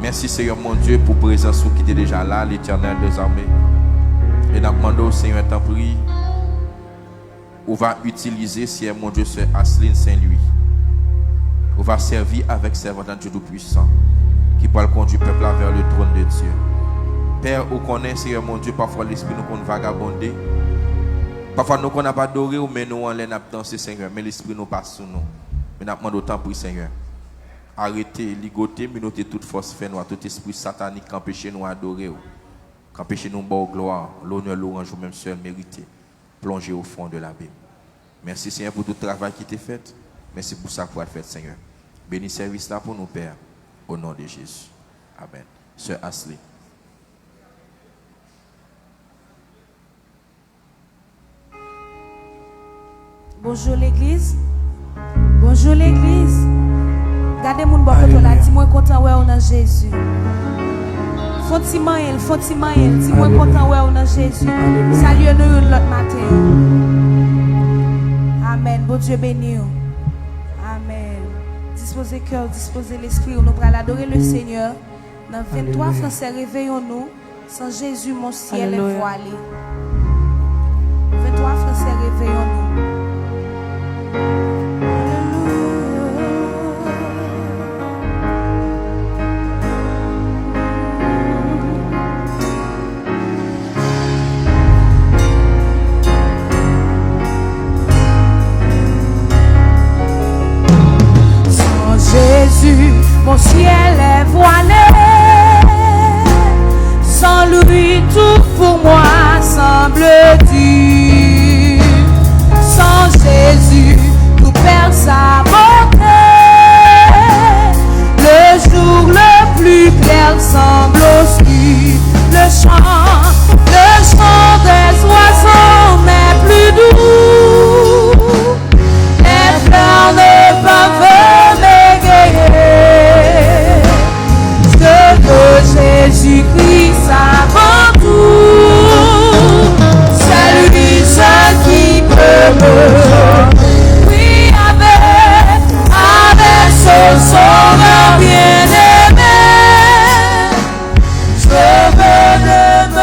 Merci Seigneur mon Dieu pour la présence qui était déjà là, l'Éternel des armées. Et nous demandons Seigneur, t'en prie, on va utiliser Seigneur mon Dieu, Sœur Asseline Saint-Louis. On va servir avec servant Dieu Tout-Puissant qui pourra conduire le peuple vers le trône de Dieu. Père, on connaît Seigneur mon Dieu, parfois l'esprit nous qu'on vagabonder. Parfois nous qu'on n'a pas adoré ou mais nous en l'air danser Seigneur, mais l'esprit nous passe sous nous. Mais nous demandons autant pour Seigneur. Arrêtez, ligoter, minotez toute force fait nous, tout esprit satanique qui empêche nous d'adorer, qui empêche nous de gloire, l'honneur, l'orange ou même seul mérité, plonger au fond de l'abîme. Merci Seigneur pour tout le travail qui t'est fait. Merci pour ça que vous avez fait Seigneur. Bénis service là pour nous Père, au nom de Jésus. Amen. Sœur Ashley. Bonjour l'église. Bonjour l'église. Gardez mon bon côté là, dis-moi content ouais on a Jésus. Fontimaël, dis-moi content ouais on a Jésus. Salut nous l'autre matin. Amen. Bon Dieu béni. Amen. Disposez cœur, disposez l'esprit, nous allons adorer le Seigneur. Dans 23 Français, réveillons-nous. Sans Jésus, mon ciel est voilé. 23 Français, réveillons-nous. Jésus, mon ciel est voilé. Sans lui, tout pour moi semble dur. Sans Jésus, tout perd sa beauté. Le jour le plus clair semble obscur. Le chant des oiseaux n'est plus doux. Les fleurs ne peuvent m'égayer. Je veux Jésus-Christ avant tout. C'est lui seul qui peut me. Oui, avec son sauveur bien-aimé. Je veux demeurer.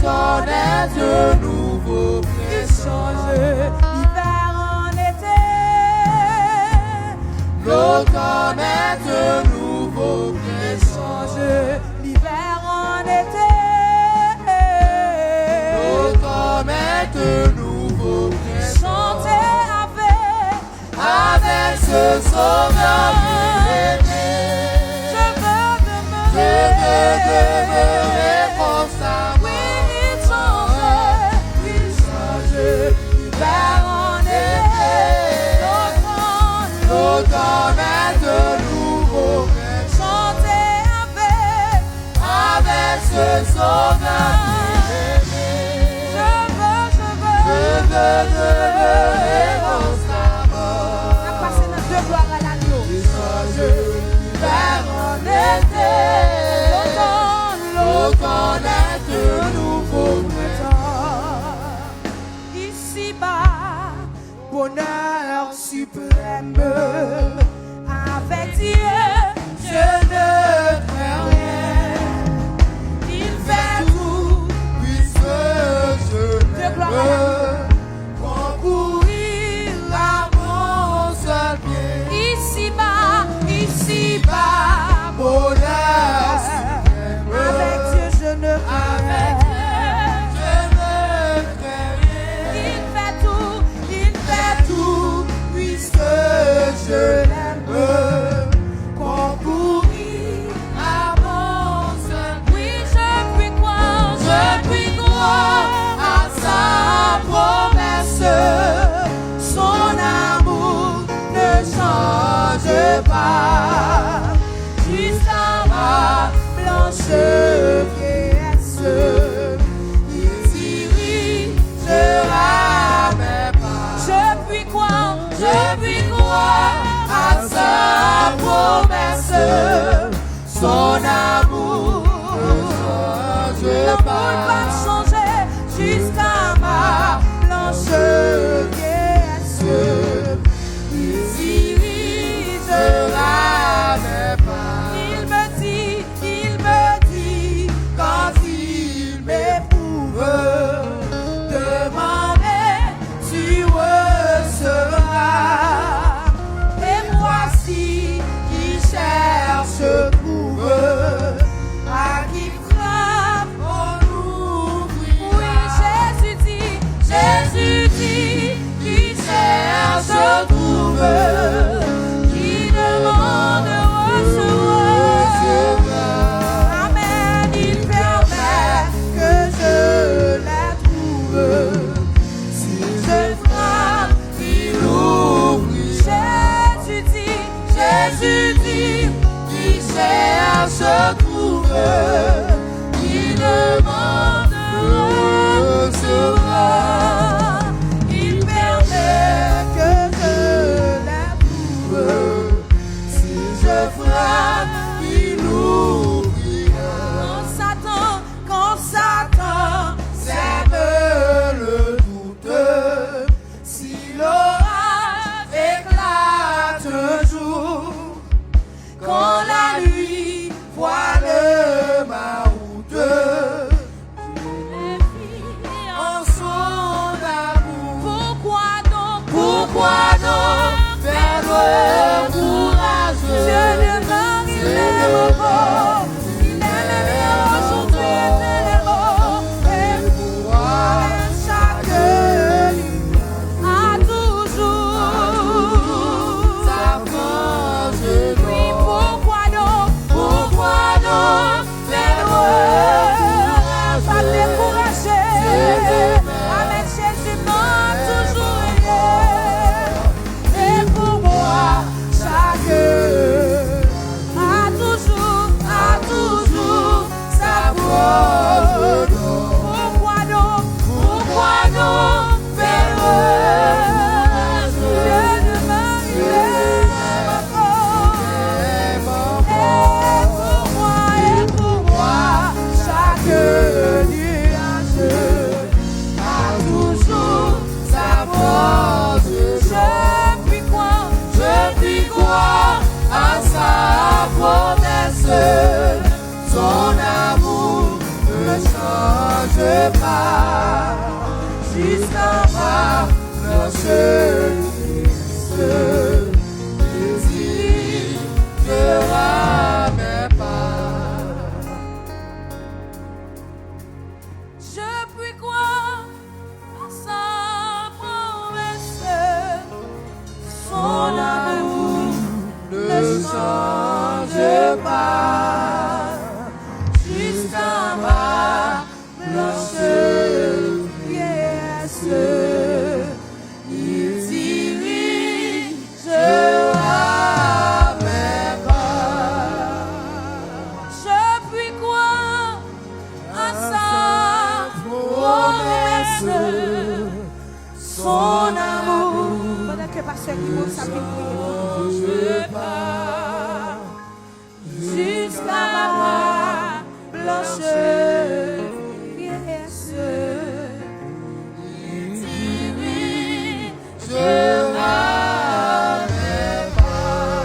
connaît de nouveaux échanges. L'hiver en été, l'automne est de nouveaux échanges. L'hiver en été, l'automne est de nouveaux échanges. Chantez avec ce sauveur bien-aimé. Je veux demeurer constamment. Oui, il change, l'hiver en été, l'automne est de nouveau. Chantez avec ce sauveur bien-aimé. Je veux demeurer constamment. On a passé notre deux gloires à l'agneau. Il change, l'hiver en été. L'automne est de nouveau printemps. Ici-bas, bonheur suprême. Avec Dieu, je ne crains rien. Il fait tout, puisque je l'aime. Concourir à mon seul pied. Ici-bas, bonheur suprême. Avec Dieu, je ne crains rien. Il fait tout, puisque je l'aime. Concourir à mon seul. Oui, je puis croire à sa promesse. Son amour ne change pas. Jusqu'à ma blanche vieillesse, il dirigera mes pas. Je puis croire à sa promesse. Son amour ne change pas changer jusqu'à ma blanche vieillesse. Il dirigera mes pas. Il me dit, quand il m'éprouve, demandez, tu recevras. Et voici qui cherche trouve, à qui frappe on ouvrira. Oui, Jésus dit, qui cherche trouve, qui demande recevoir. Amen, il permet que je la trouve. Si je frappe, il ouvre. Jésus dit, qui cherche trouve, qui demande recevra. Il permet que je la trouve. Si je frappe, il ouvrira. Quand Satan sème le doute, si l'orage éclate un jour, quand la nuit voile ma route, en son amour. Pourquoi donc faire le courageux? Dieu demeure, il n'aime pas. Il aime aujourd'hui, il aime. Et pourquoi chaque nuit a toujours sa force. Oui, pourquoi donc faire le pas décourager. Avec Jésus, m'a toujours aidé. Et pour moi, chaque a toujours sa force. Pourquoi donc faire le Dieu demeure, il aime encore. Et pour moi, chaque nuage a toujours sa force. Je puis croire à sa promesse. Son amour ne change je pars jusqu'à ma planche ici, je ramène pas. Je puis croire à sa promesse, son amour Ne change pas jusqu'à ma planche. yes. Il dirige à mes pas. Je puis croire à sa promesse, son amour. Pendant que pasteur Guimond s'appelle Je pars jusqu'à ma planche. Yes. je ramène pas.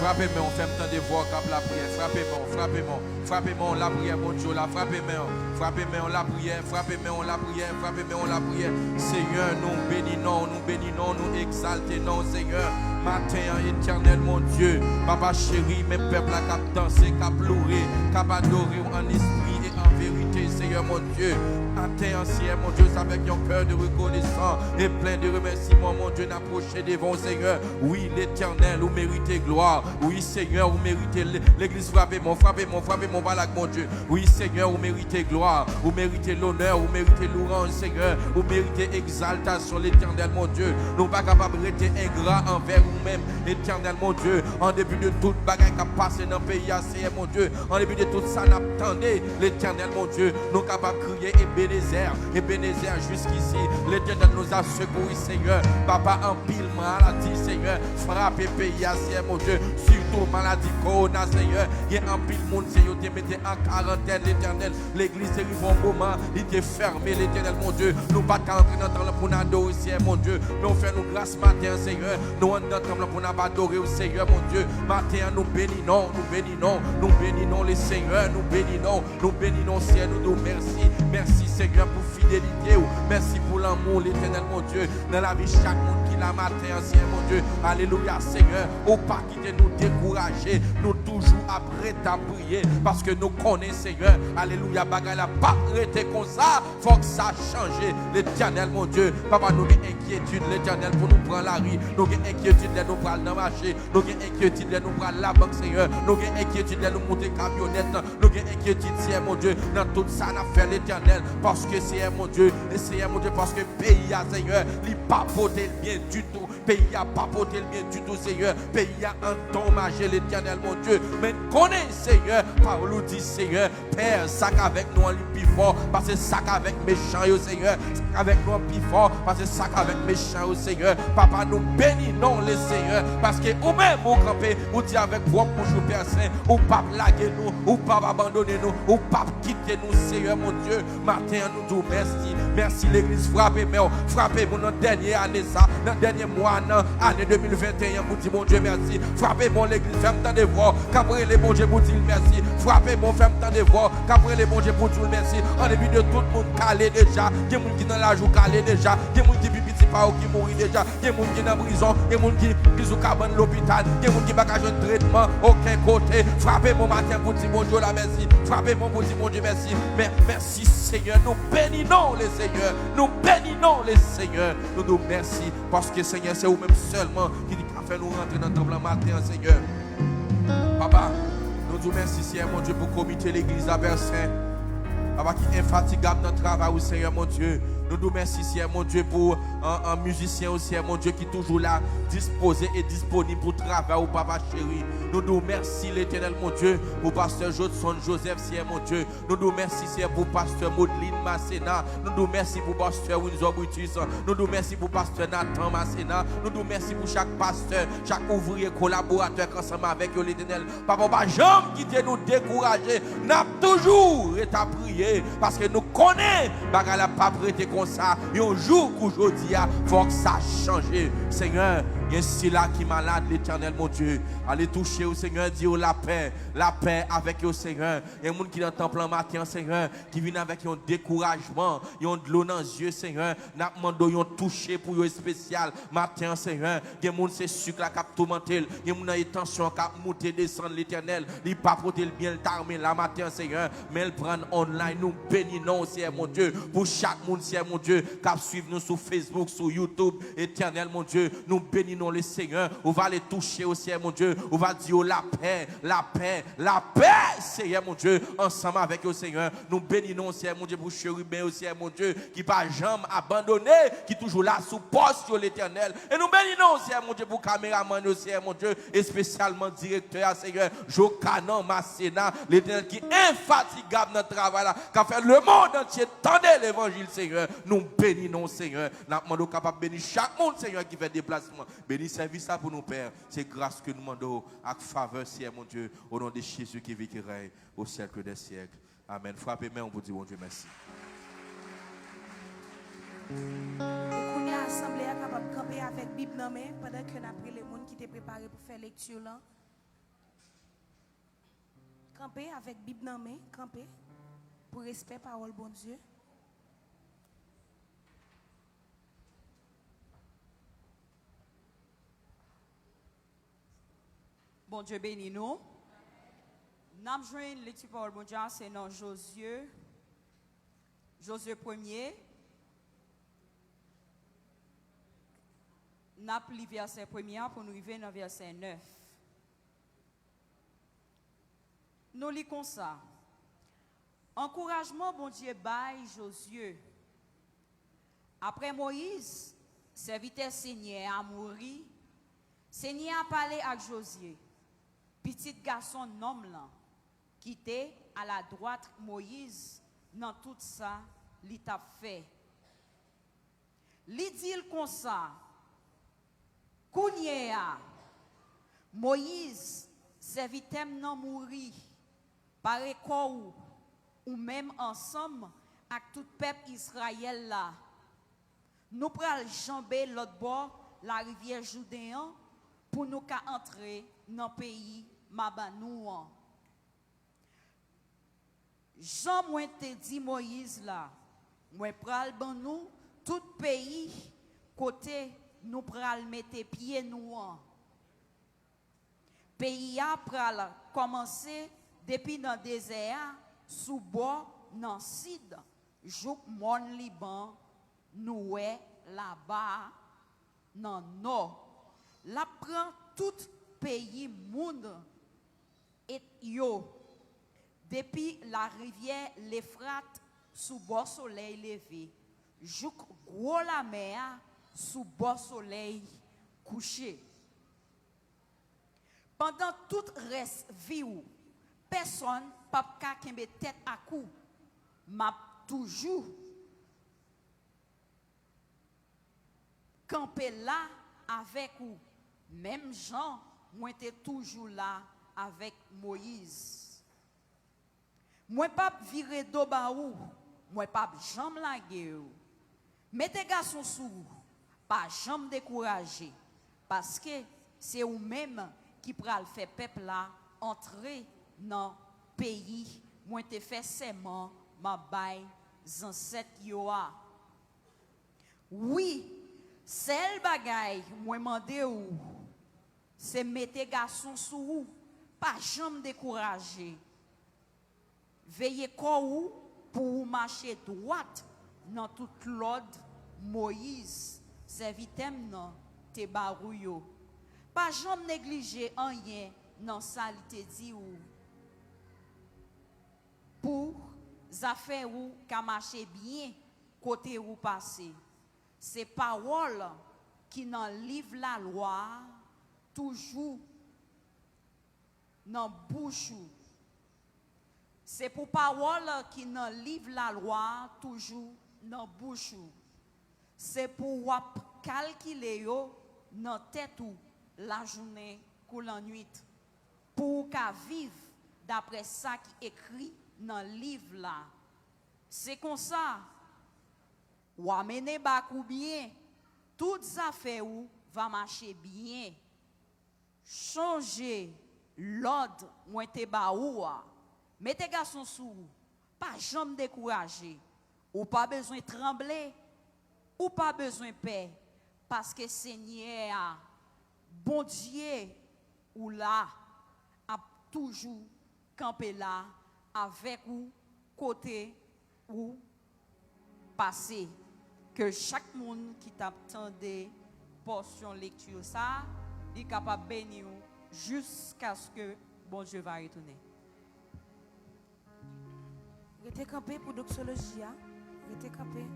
Frappez-moi, on fait un temps de voir cap la prière. Frappez-moi, frappez-moi, frappez-moi la prière, mon Dieu, là. Frappez-moi, frappez-moi la prière, frappez-moi la prière, frappez-moi la prière. Seigneur, nous bénissons, nous exaltons, Seigneur. Matin éternel, mon Dieu, Papa chéri, mes peuples qui ont dansé, qui ont pleuré, qui ont adoré en esprit et en vérité, Seigneur, mon Dieu. Matin ancien, mon Dieu, avec un cœur de reconnaissance et plein de remerciements, mon Dieu, n'approcher devant Seigneur. Oui, l'éternel, vous méritez gloire. Oui, Seigneur, vous méritez l'église. Frappez-moi, frappez-moi, frappez-moi, voilà, mon Dieu. Oui, Seigneur, vous méritez gloire. Vous méritez l'honneur, vous méritez louange, Seigneur. Vous méritez exaltation, l'éternel, mon Dieu. Nous ne sommes pas capables d'être ingrats envers vous-même, l'éternel, mon Dieu. En début de toute bagarre qui a passé dans le pays, Seigneur, mon Dieu. En début de tout ça, nous attendons, l'éternel, mon Dieu. Nous sommes capables de crier Ebenezer jusqu'ici. L'éternel nous a secouru, Seigneur. Papa, en pile maladie, Seigneur. Frappez pays, Seigneur, mon Dieu. Surtout maladie corona, Seigneur. Il y a un pile monde, Seigneur, qui mettait en quarantaine, l'éternel. L'église est arrivée au moment, il était fermé, l'éternel, mon Dieu. Nous ne pas entrer dans le temps pour nous adorer, Seigneur, mon Dieu. Mais on fait nous grâce matin, Seigneur. Nous entrons dans le temps pour nous adorer, Seigneur, mon Dieu. Matin, nous bénissons, les Seigneurs, nous bénissons, Seigneur, nous disons merci. Merci, Seigneur, pour fidélité. Merci pour l'amour, l'éternel, mon Dieu. Dans la vie, chaque monde qui l'a matin, ancien, mon Dieu. Alléluia, Seigneur. Au pas quitter nous décourager. Nous toujours après ta prier. Parce que nous connaissons, Seigneur. Alléluia, bagarre la pas arrêter comme ça. Faut que ça change. L'éternel, mon Dieu. Papa, nous avons inquiétude, l'éternel, pour nous prendre la rue. Nous avons inquiétude de nous prendre dans le marché. Nous avons inquiétude de nous prendre la banque, Seigneur. Nous avons inquiétude de nous monter camionnette. Nous avons inquiétude, Seigneur, mon Dieu. Dans tout ça, nous avons fait l'éternel. Parce que Seigneur, mon Dieu. Et Seigneur, mon Dieu, parce que le pays, Seigneur, il n'a pas porté le bien du tout. Le pays n'a pas porté le bien du tout, Seigneur. Le pays a endommagé l'éternel, mon Dieu. Mais connais, Seigneur, par nous dit, Seigneur, Père, sac avec nous en plus fort. Parce que sac avec méchants, Seigneur. Sac avec nous en plus fort. Parce que sac avec méchants, Seigneur. Papa, nous bénissons les Seigneur. Parce que ou même, vous campez, vous dites avec propre bouche, Père Saint, ou pas blaguer nous, ou pas abandonner nous, ou pas quitter nous, Seigneur, mon Dieu. Matin, nous disons merci. Merci, l'église. Frappez-moi. Frappez-moi dans la dernière année, ça. Dans le dernier mois, dans l'année 2021, vous dites, mon Dieu, merci. Frappez-moi, l'église. Faites-moi tant de voir. Qu'après les bons Dieu, vous dites merci. Frappez-moi, faites-moi tant de voir. Qu'après les bons Dieu, vous dites merci. En début de tout le monde calé déjà. Il y a des gens qui dans la joue calé déjà. Il y a des gens qui vivent petit par qui mourent déjà. Il y a des gens qui dans la prison. Il y a des gens qui sont cabane l'hôpital. Il y a des gens qui n'ont pas de traitement. Aucun côté. Frappez-moi matin pour dire, mon Dieu, la merci. Frappez-moi pour dire, mon Dieu, merci. Mais merci, Seigneur. Nous bénissons les Seigneurs. Nous bénissons les Seigneurs. Nous nous merci. Parce que, Seigneur, c'est vous-même seulement qui fait nous rentrer dans le temple matin, Seigneur. Papa, nous nous merci, Seigneur, mon Dieu, pour comité l'église à Bersaint. Papa, qui est infatigable dans le travail, Seigneur, mon Dieu. Nous nous merci, Seigneur, mon Dieu, pour un musicien aussi, mon Dieu, qui est toujours là, disposé et disponible pour travailler, Papa chéri. Nous nous merci, l'éternel, mon Dieu, pour pasteur Jodson Joseph, Seigneur, mon Dieu. Nous nous merci, Seigneur, pour pasteur Maudeline Masséna. Nous nous merci pour pasteur Windsor Brutus. Nous nous merci pour pasteur Nathan Masséna. Nous nous merci pour chaque pasteur, chaque ouvrier, collaborateur, ensemble avec l'éternel. Papa, pas jamais quitter nous décourager. Nous avons toujours été à prier parce que nous connaissons, bagarre la pas prêté comme ça. Et un jour qu'aujourd'hui, il faut que ça change. Seigneur, Il y a un style là qui est malade, l'Éternel, mon Dieu. Allez toucher au Seigneur, dire la paix avec le Seigneur. Il y a des gens qui sont dans le temple en matin, Seigneur, qui viennent avec un découragement, ils ont de l'eau dans les yeux, Seigneur. Nous demandons un toucher pour eux spécial matin, Seigneur. Il y a des gens qui sont sucre là, qui ont tourmenté. Il y a des gens qui ont tension, qui ont monté, descendre l'Éternel. Ils pas porter le bien, le tarmé là matin, Seigneur. Mais ils prennent online, nous bénissons, Seigneur, mon Dieu, pour chaque monde, Seigneur, mon Dieu, qui suit nous sur Facebook, sur YouTube, Éternel, mon Dieu. Nous bénissons le Seigneur. On va les toucher au Seigneur, mon Dieu. On va dire la paix, Seigneur, mon Dieu, ensemble avec le Seigneur. Nous bénissons, Seigneur, mon Dieu, pour chérubin, au Seigneur, mon Dieu, qui pas jamais abandonné, qui toujours là sous poste sur l'Éternel. Et nous bénissons, Seigneur, mon Dieu, pour caméraman, au Seigneur, mon Dieu, et spécialement directeur, Seigneur, Jocanan, Masséna, l'Éternel qui est infatigable dans le travail là, qui a fait le monde entier, tendez l'évangile, Seigneur. Nous bénissons, Seigneur. Nous demandons capable de bénir chaque monde, Seigneur, qui fait déplacement. Bénis service ça pour nous, Père. C'est grâce que nous demandons avec faveur, Seigneur, mon Dieu, au nom de Jésus qui vit, qui règne au siècle des siècles. Amen. Frappez main, on vous dit, bon Dieu, merci. Et qu'on est assemblé capable de camper avec Bible dans main pendant que nous avons pris les gens qui étaient préparés pour faire lecture là. Camper avec Bible dans main, camper pour respect parole bon Dieu. Bon Dieu bénis nous. Nous avons joué une lecture par bon Dieu, c'est dans Josué 1er. Nous avons lu verset 1er pour nous arriver dans verset 9. Nous lisons comme ça. Encouragement, bon Dieu, bail Josué. Après Moïse, serviteur Seigneur a mouru. Seigneur a parlé avec Josué. Petit garçon nom là, qui était à la droite Moïse, dans tout ça, il t'a fait. Li dit comme ça, Kounyea, Moïse, serviteur non mouri, par école ou même ensemble avec tout peuple Israël là. Nous prenons jamber l'autre bord, la rivière Jourdain, pour nous entrer dans le pays Mabanouan. Jean moi te dit Moïse là, moi pral ban nous tout pays côté nous pral mettre pied nous en. Pays a pral commencer depuis dans désert sous bord dans sud, jouk mon Liban nous est là-bas dans nord. La prend tout pays monde et yo depuis la rivière l'Euphrate sous bord soleil levé jouk gros la mer sous bord soleil couché. Pendant tout reste vie ou personne pas ka kembe tête à cou m'a toujours campé là avec ou même Jean moi était toujours là avec Moïse. Moi pas virer do ba ou, moi pas jambe la guerre. Mettez garçon sous, pas jambe décourager parce que c'est ou même qui pral faire peuple là entrer dans pays moi te fait serment ma bail ancêtre yo a. Oui, celle bagaille moi mandé ou c'est mettre garçon sous ou pas jamais décourager. Veillez ou pour marcher droite dans toute l'ordre Moïse serviteur nan te barouyo. Pas jamais négliger rien dans ça il te dit ou pour affaires ou ka marcher bien côté ou passer. C'est parole qui dans livre la loi toujours dans bouche. C'est pour parole qui dans livre la loi toujours dans bouche. C'est pour wap calculer yo dans tête ou la journée ou la nuit pour qu'à vivre d'après ça qui écrit dans le livre là. C'est comme ça ou amener bac ou bien toutes affaires ou va marcher bien. Changer l'ordre, moi te ba ou. Mettez garçon sous, pas jamais décourager. Ou pas besoin de trembler, ou pas besoin de paix. Parce que Seigneur, bon Dieu, ou là, a toujours campé là, avec ou, côté ou, passé. Que chaque monde qui t'attendait portion lecture ça, est capable de bénir jusqu'à ce que bon Dieu va retourner. Restez campé pour doxologie. Restez campé.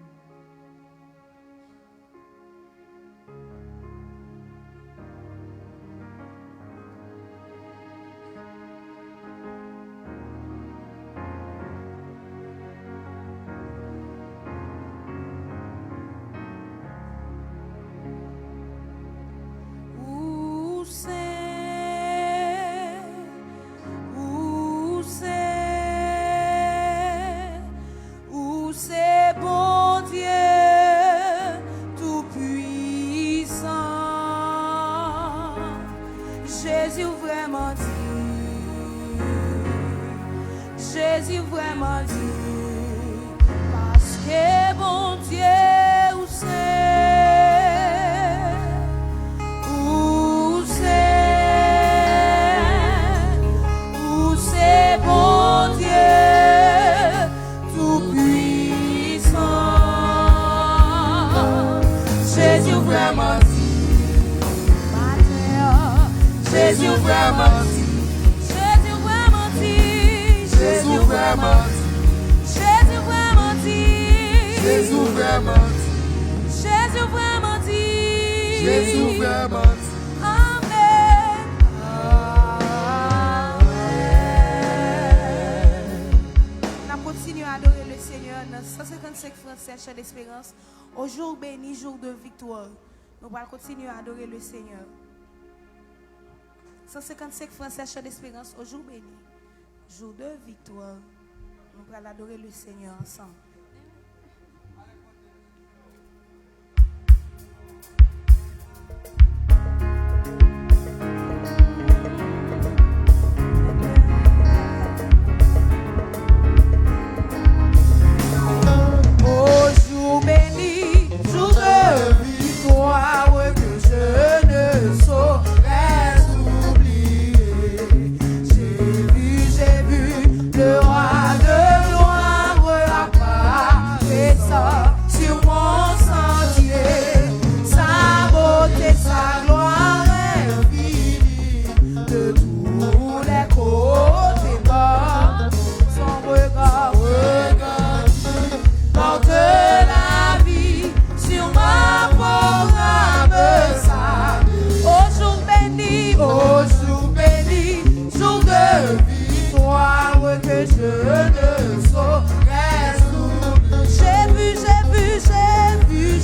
C'est bon Dieu tout-puissant. Jésus vraiment dit, Jésus vraiment dit, parce que bon Dieu où c'est bon Dieu tout-puissant. Jésus vraiment dit, Jésus vraiment dit, Jésus vraiment dit, Jésus vraiment dit, Jésus vraiment dit, Jésus vraiment dit, Jésus vraiment dit, Jésus vraiment dit. Amen. On continue à adorer le Seigneur dans 155 Français, chant d'espérance. Au jour béni, jour de victoire. Nous allons continuer à adorer le Seigneur. 155 Français, chant d'espérance. Au jour béni, jour de victoire. Nous allons adorer le Seigneur ensemble. Béni, jour de victoire que je ne saurais oublier. J'ai vu le roi de gloire apparaître sur mon sentier. Sa beauté, sa gloire infinie, de tous les côtés bas, son regard porte la vie sur ma pauvre âme. Ça, au jour béni, jour de victoire que je ne saurais oublier.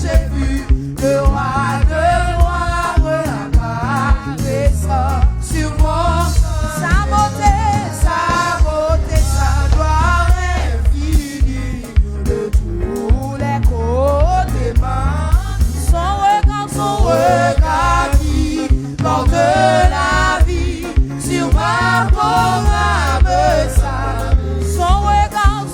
J'ai vu le roi de gloire apparaître sur moi. Sa beauté, sa gloire infinie, de tous les côtés bas. Son regard qui porte la vie sur ma pauvre âme. Son regard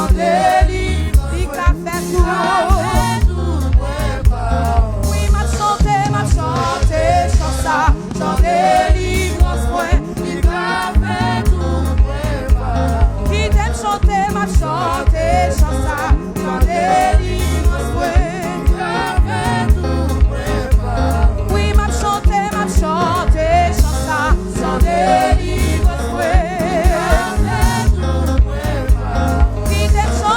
sans délivrance. Il a fait tout. Oui, m'a chanté, chant ça, sans délivrance, ouais. Il a fait tout préparer. Qui t'aime chanter, m'a chanté, chant ça, sans délivrance, ouais. Il a fait tout préparer. Oui, m'a chanté, chant ça, sans délivrance, ouais. Il a fait tout préparer. Qui t'aime chanter,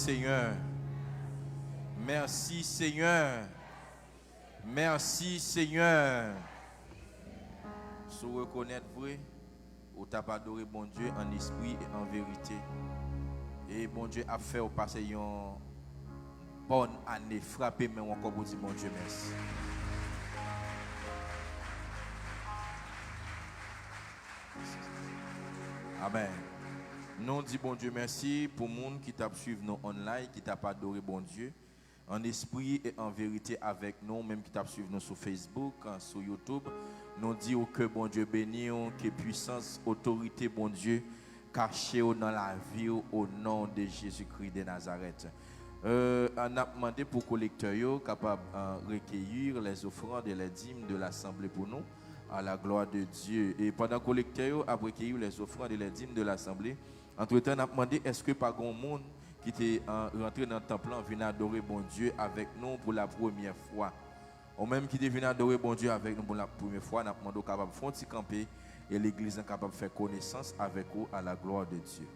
Seigneur. Merci Seigneur. Merci Seigneur. Si vous reconnaissez vrai, vous t'avez adoré bon Dieu en esprit et en vérité. Et bon Dieu a fait au passé une bonne année. Frappez, mais encore vous dire bon Dieu merci. Amen. Nous disons bon Dieu merci pour les gens qui t'a suivi nous online, qui t'a adoré bon Dieu, en esprit et en vérité avec nous, même qui t'a suivi nous sur Facebook, sur YouTube. Nous disons que bon Dieu béni, que puissance, autorité, bon Dieu, cachée dans la vie au nom de Jésus-Christ de Nazareth. On a demandé pour les collecteurs capables de recueillir les offrandes et les dîmes de l'Assemblée pour nous, à la gloire de Dieu. Et pendant que les collecteurs a recueilli les offrandes et les dîmes de l'Assemblée, entre-temps, on a demandé est-ce que pas grand monde qui était rentré dans le temple vient adorer bon Dieu avec nous pour la première fois. Ou même qui est venu adorer bon Dieu avec nous pour la première fois, on a demandé capable de faire camper et l'église est capable de faire connaissance avec vous à la gloire de Dieu.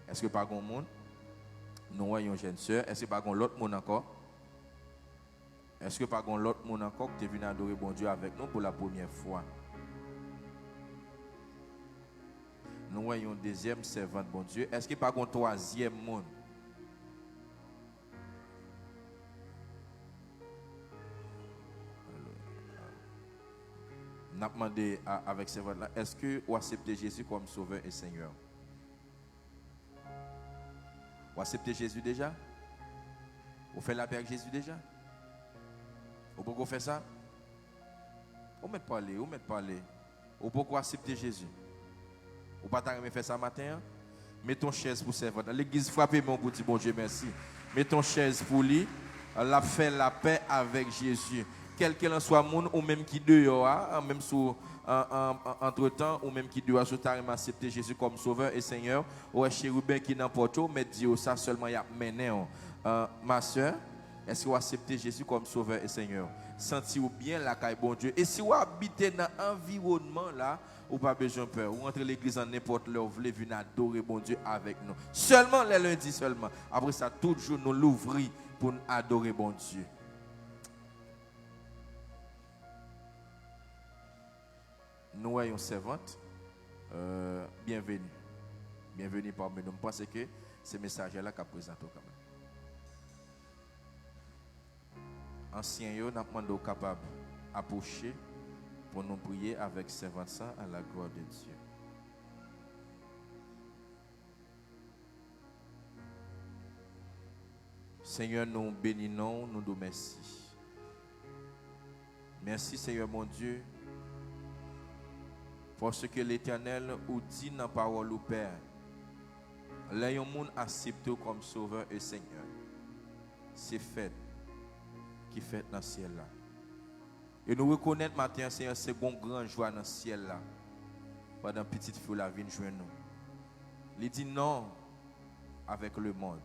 Est-ce que pas grand monde? Nous voyons jeune sœur. Est-ce que pas grand l'autre monde encore? Est-ce que pas grand l'autre monde encore qui est venu adorer bon Dieu avec nous pour la première fois? Nous voyons deuxième servante, bon Dieu. Est-ce qu'il n'y a pas un troisième monde? Nous avons demandé avec servante là, est-ce que vous acceptez Jésus comme sauveur et Seigneur? Vous acceptez Jésus déjà? Vous faites la paix avec Jésus déjà? Vous pouvez faire ça? Vous mettez parler, vous mettez parler. Vous pouvez accepter Jésus? Ou pas t'arrêter faire ça matin? Mets ton chaise pour servir. L'église frappez mon pour dire bon Dieu merci. Mets ton chaise pour lui. La fait la paix avec Jésus. Quel qu'il en soit monde ou même qui dehors, même sous entre temps ou même qui doit se t'arrêter accepter Jésus comme sauveur et Seigneur. Ou chérubin qui n'importe où, mais Dieu ça seulement y a mené. Ma soeur, est-ce que vous acceptez Jésus comme sauveur et Seigneur? Sentez-vous bien la caille bon Dieu. Et si vous habitez dans l'environnement là, ou pas besoin de peur. Ou entrez l'église en n'importe où, vous voulez venir adorer bon Dieu avec nous. Seulement les lundis seulement. Après ça, tout jour nous l'ouvrir pour nous adorer bon Dieu. Nous voyons servante. Bienvenue. Bienvenue parmi nous. Je pense que ce message-là qu'a présenté quand même. Ancien, nous avons demandé capable d'approcher pour nous prier avec servante ça à la gloire de Dieu. Seigneur, nous bénissons, nous nous merci. Merci Seigneur mon Dieu, parce que l'Éternel nous dit dans la parole au Père, les gens acceptent comme sauveur et Seigneur. C'est fait qui fait dans le ciel là. Et nous reconnaissons matin, Seigneur, c'est une grande joie dans le ciel là. Pendant petite fille la vie joindre nous. Il dit non avec le monde.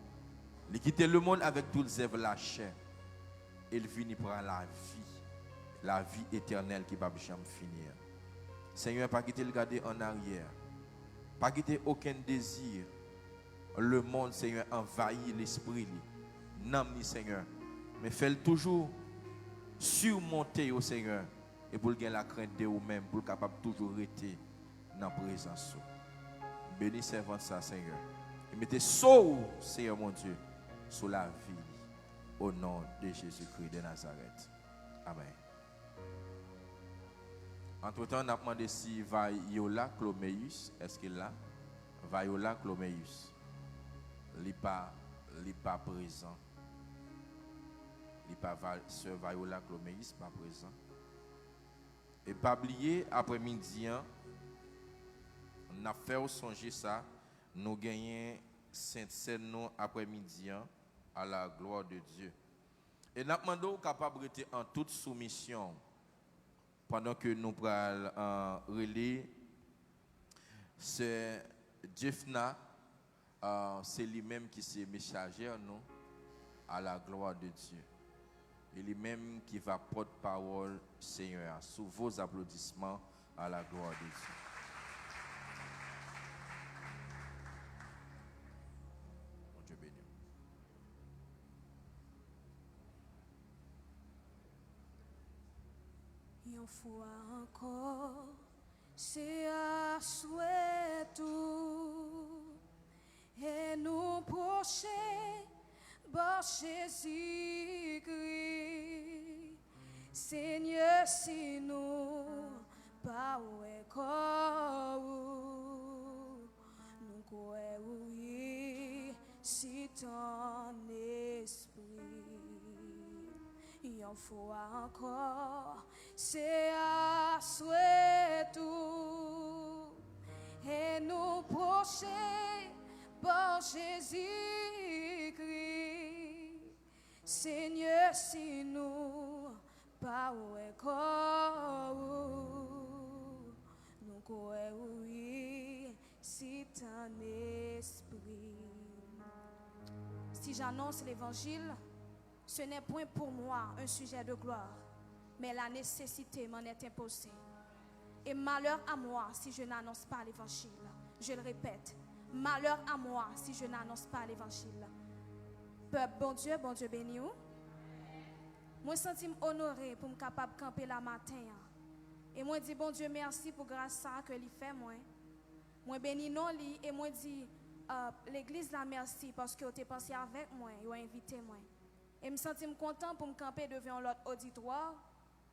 Il quitte le monde avec toutes les œuvres de la chair. Il vient prendre la vie éternelle qui ne va jamais finir. Seigneur, pas quitter le garder en arrière. Pas quitter aucun désir. Le monde, Seigneur, envahit l'esprit. Non, Seigneur. Mais fais-le toujours surmonter au Seigneur et pour gagner la crainte de vous-même, pour capable toujours rester dans la présence. Bénis servant ça, Seigneur. Et mettez sauve, Seigneur mon Dieu, sur la vie au nom de Jésus-Christ de Nazareth. Amen. Entre-temps, on a demandé si Viola Cloméus, est-ce qu'il est là? Viola Cloméus. Il n'est pas présent. Il n'est pas Sœur Viola Cloméus, pas présent. Et pas oublier, après-midi, on a fait songer ça, nous gagnons Sainte-Seine après-midi à la gloire de Dieu. Et nous demandons capable d'être en toute soumission pendant que nous prenons relais. C'est Jeffna, c'est lui-même qui s'est messager nous à la gloire de Dieu. Et lui-même qui va porte-parole, Seigneur, sous vos applaudissements à la gloire de Dieu. Mon Dieu béni. Une fois encore, c'est à souhait tout. Et nous procher, bon Jésus-Christ. Seigneur, si nous pas encore, nous croyons oui, si ton esprit. Une fois encore, c'est à souhait tout. Et nous procher, par Jésus-Christ. Seigneur, si nous pas encore, nous croyons oui, si ton esprit. Si j'annonce l'évangile, ce n'est point pour moi un sujet de gloire, mais la nécessité m'en est imposée. Et malheur à moi si je n'annonce pas l'évangile. Je le répète, malheur à moi si je n'annonce pas l'évangile. Peuple, bon Dieu béni ou. Moi sens honoré pour me capable de camper la matin. Et moi dis bon Dieu merci pour grâce ça que lui fait moi. Moi béni non li et moi dis l'église la merci parce que tu pensé avec moi, vous invité moi. Et me sens content pour me camper devant l'autre auditoire.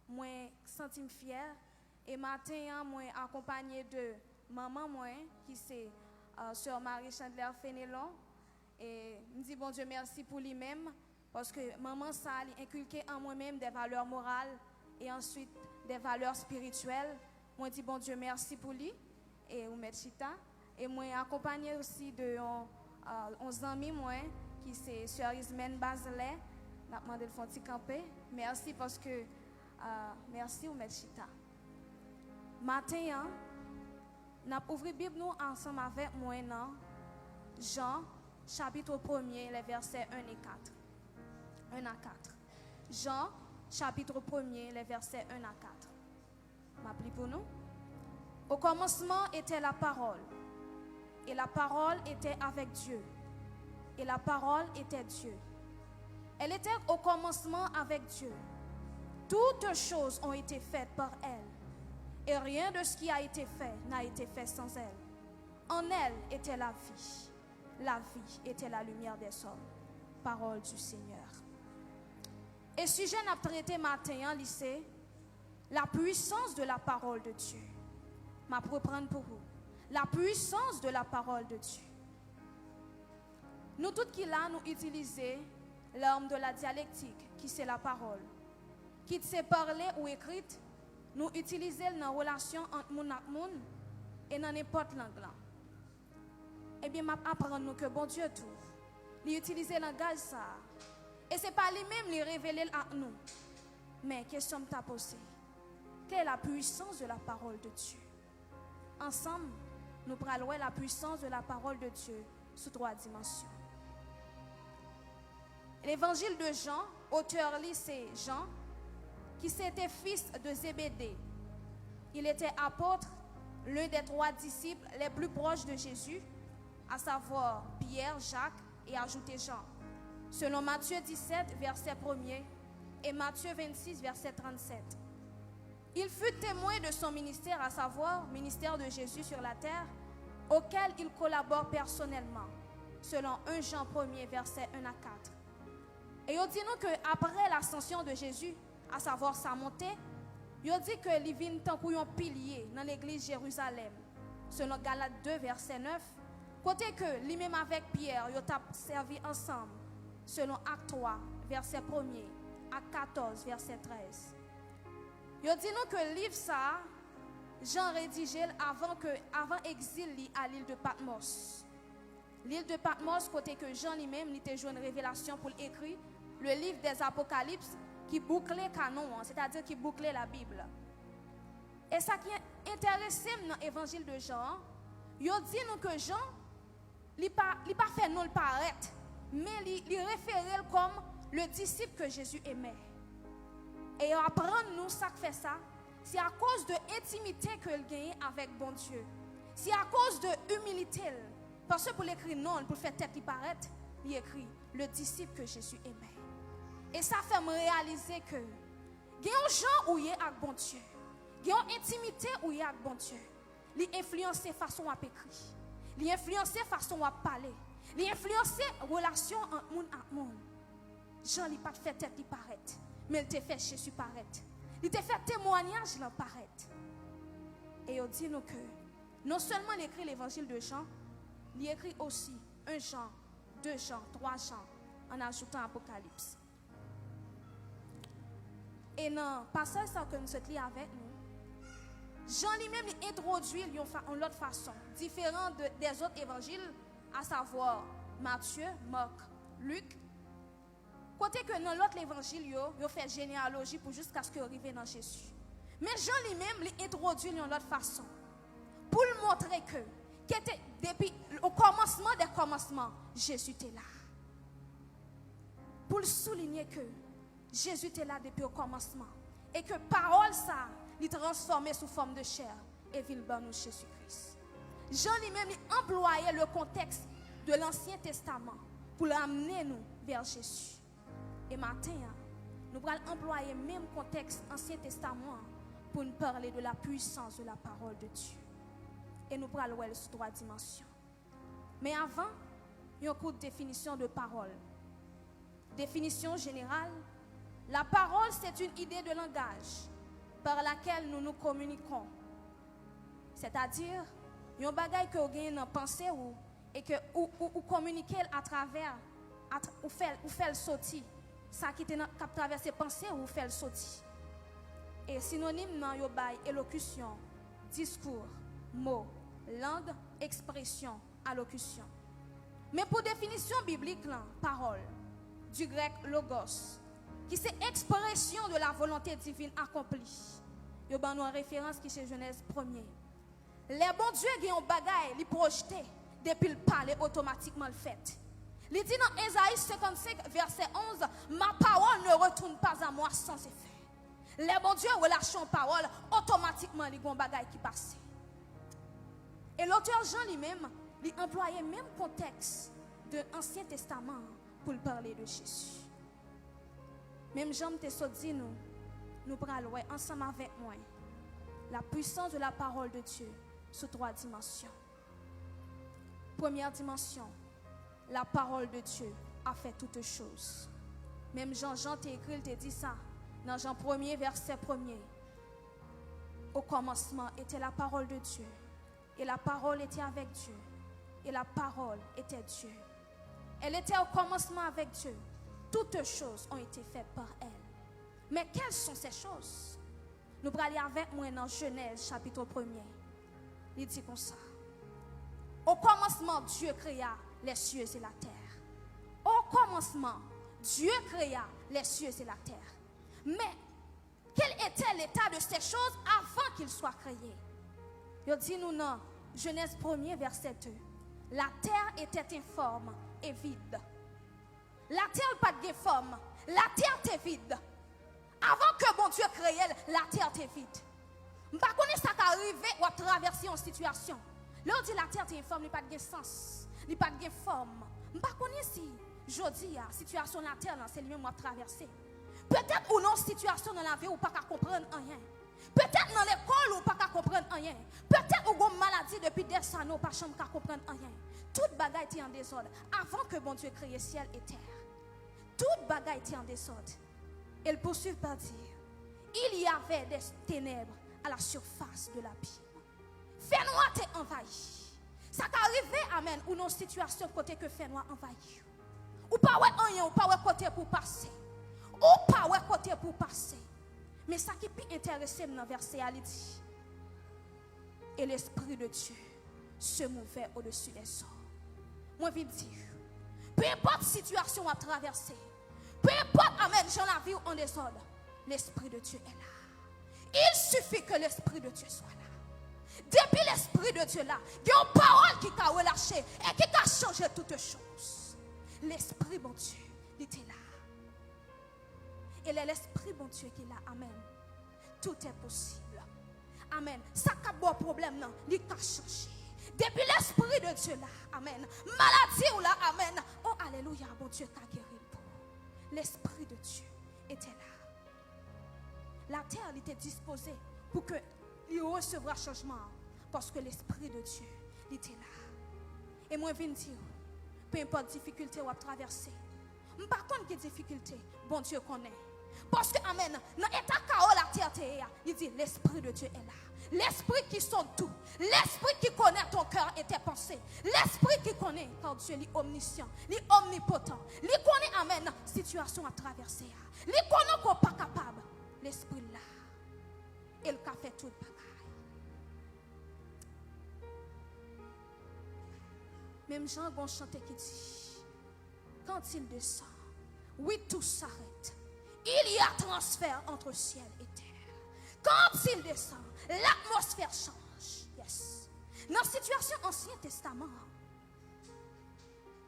Moi sens fier et matin moi accompagné de maman moi qui c'est sœur Marie Chandler Fénélon et me dit bon Dieu merci pour lui-même parce que maman ça a inculqué en moi-même des valeurs morales et ensuite des valeurs spirituelles. Moi dis bon Dieu merci pour lui et ou Chita et moi accompagné aussi de 11 amis moi qui c'est sœur Ismène Bazelet n'a demandé de faire petit camper. Merci parce que merci ou Chita. Matin n'a ouvert Bible nous ensemble avec moi dans Jean chapitre 1er les versets 1 et 4. 1 à 4. Jean chapitre 1er les versets 1 à 4. M'appelez pour nous. Au commencement était la parole et la parole était avec Dieu et la parole était Dieu. Elle était au commencement avec Dieu. Toutes choses ont été faites par elle. Et rien de ce qui a été fait n'a été fait sans elle. En elle était la vie. La vie était la lumière des hommes. Parole du Seigneur. Et sujet n'a traité matin en lycée, la puissance de la parole de Dieu. Ma reprendre pour vous. La puissance de la parole de Dieu. Nous tous qui là, nous utilisons l'arme de la dialectique, qui c'est la parole. Qui sait parler ou écrite, nous utilisons dans la relation entre moun et moun et dans n'importe langue. Eh bien, apprendre que bon Dieu tout, il utilise le langage ça. Et ce n'est pas lui-même qui révèle à nous. Mais question t'a posée. Quelle est la puissance de la parole de Dieu? Ensemble, nous prenons la puissance de la parole de Dieu sous 3 dimensions. L'évangile de Jean, auteur c'est Jean, qui était fils de Zébédée. Il était apôtre, l'un des 3 disciples les plus proches de Jésus, à savoir Pierre, Jacques et ajouté Jean. Selon Matthieu 17, verset 1er et Matthieu 26, verset 37. Il fut témoin de son ministère, à savoir ministère de Jésus sur la terre, auquel il collabore personnellement, selon 1 Jean 1er, verset 1 à 4. Et il dit nous qu'après l'ascension de Jésus, à savoir sa montée, il dit que il vient tant pour un pilier dans l'église Jérusalem, selon Galates 2, verset 9, côté que lui-même avec Pierre, il a servi ensemble, selon Acte 3, verset 1er, à 14, verset 13. Il dit nous que le livre ça, Jean rédigé avant exil à l'île de Patmos. L'île de Patmos, côté que Jean lui-même il a joué une révélation pour écrire le livre des Apocalypses qui bouclait canon, c'est-à-dire qui bouclait la Bible. Et ça qui est intéressant dans l'évangile de Jean, il dit nous que Jean, il pas fait nous le paraître, mais il référait comme le disciple que Jésus aimait. Et apprendre nous ça qui fait ça, c'est à cause de l'intimité qu'il gagne avec bon Dieu. C'est à cause de l'humilité. Parce que pour l'écrire non, pour faire tête qui paraît, il écrit le disciple que Jésus aimait. Et ça fait me réaliser que Il y a des gens où il y a avec bon Dieu. Il y a une intimité où il y a avec bon Dieu. Il influence façon à écrire. Il influence façon à parler. Il influence relation entre monde et monde. Jean n'a pas fait tête il paraître, mais il t'a fait Jésus paraître. Il t'a fait témoignage il paraître. Et il dit nous que non seulement il écrit l'évangile de Jean, il écrit aussi 1 Jean, 2 Jean, 3 Jean, en ajoutant Apocalypse. Et dans le passage que nous sommes avec nous, Jean lui-même introduit en l'autre façon, différent des autres évangiles, à savoir Matthieu, Marc, Luc. Côté que dans l'autre évangile, il fait généalogie pour jusqu'à ce qu'il arrive dans Jésus. Mais Jean lui-même introduit en l'autre façon, pour lui montrer que depuis au commencement des commencements, Jésus était là. Pour souligner que Jésus était là depuis le commencement. Et que parole ça, il transformée sous forme de chair et ville dans nous Jésus-Christ. Jean lui-même employait le contexte de l'Ancien Testament pour l'amener nous vers Jésus. Et maintenant, nous allons employer le même contexte Ancien Testament pour nous parler de la puissance de la parole de Dieu. Et nous allons voir sur 3 dimensions. Mais avant, il y a une courte définition de parole. Définition générale. La parole, c'est une idée de langage par laquelle nous nous communiquons. C'est-à-dire, il y a un bagage que vous avez dans la pensée et que vous communiquez à travers, ou fait le sortir. Ça qui est traversé pensée ou fait le sortir. Et synonyme dans yo bay élocution, discours, mot, langue, expression, allocution. Mais pour définition biblique, là, parole, du grec logos, qui c'est expression de la volonté divine accomplie. Yo ban une référence qui c'est Genèse 1er. Les bons dieux qui ont bagaille, li projeté depuis le parler automatiquement le fait. Il dit dans Ésaïe 55 verset 11, ma parole ne retourne pas à moi sans effet. Les bons dieux relâchent parole automatiquement les bons bagaille qui passent. Et l'auteur Jean lui-même, il employait le même contexte de l'Ancien Testament pour parler de Jésus. Même Jean te dit nous prenons ensemble avec moi la puissance de la parole de Dieu sous 3 dimensions. Première dimension, la parole de Dieu a fait toutes choses. Même Jean t'a écrit, il t'a dit ça dans Jean 1er verset 1er. Au commencement était la parole de Dieu. Et la parole était avec Dieu. Et la parole était Dieu. Elle était au commencement avec Dieu. Toutes choses ont été faites par elle. Mais quelles sont ces choses? Nous allons aller avec moi dans Genèse chapitre 1er. Il dit comme ça. Au commencement, Dieu créa les cieux et la terre. Au commencement, Dieu créa les cieux et la terre. Mais quel était l'état de ces choses avant qu'ils soient créés? Il dit nous dans Genèse 1er verset 2. La terre était informe et vide. La terre n'a pas de forme. La terre était vide. Avant que bon Dieu crée, la terre était vide. Je ne sais pas ça qui arrive ou à traverser une situation. Là on dit la terre est informe, il n'y a pas de sens. Il n'y a pas de forme. Je ne sais pas si je dis la situation de la terre, c'est lui-même qui a traversé. Peut-être ou non situation dans la vie ou pas qu'à comprendre rien. Peut-être dans l'école ou pas qu'à comprendre rien. Peut-être ou une maladie depuis des années ou pas qu'à comprendre rien. Toute bagaille était en désordre avant que bon Dieu crée ciel et terre. Toute bagaille était en désordre. Elle poursuit par dire, il y avait des ténèbres à la surface de l'abîme. Fait noir t'est envahi. Ça qu'arrivé, amen, ou non situation côté que fait noir envahi. Ou pas ouais rien, ou pas ouais côté pour passer. Ou pas ouais côté pour passer. Mais ça qui peut intéresser dans le verset, il dit, et l'Esprit de Dieu se mouvait au-dessus des eaux. Moi, je veux dire, peu importe la situation à traverser, peu importe, amen, j'en la vie ou en désordre, l'Esprit de Dieu est là. Il suffit que l'Esprit de Dieu soit là. Depuis l'Esprit de Dieu là, il y a une parole qui t'a relâché et qui t'a changé toutes choses. L'Esprit, bon Dieu, il était là. Et l'Esprit, bon Dieu, qui est là, amen. Tout est possible. Amen. Ça qui a bon problème, non, il t'a changé. Depuis l'Esprit de Dieu là, amen. Maladie ou là, amen. Oh, alléluia, bon Dieu t'a guéri. L'Esprit de Dieu était là. la terre était disposée pour que il recevra changement parce que l'esprit de Dieu était là. Et moi je viens dire, peu importe difficulté ou à traverser, par contre quelle difficulté, bon Dieu connaît. Parce que amen, dans l'état chaos la terre, il dit l'esprit de Dieu est là. L'esprit qui sonde tout, l'esprit qui connaît ton cœur et tes pensées, l'esprit qui connaît, car Dieu est omniscient, il est omnipotent, il connaît amen situation à traverser, il connaît qu'on n'est pas capable, l'esprit là, il a fait tout le bagaille. Même Jean Gon chanté qui dit, quand il descend, oui tout s'arrête, il y a transfert entre ciel et terre. Quand il descend, l'atmosphère change. Yes. Dans la situation Ancien Testament,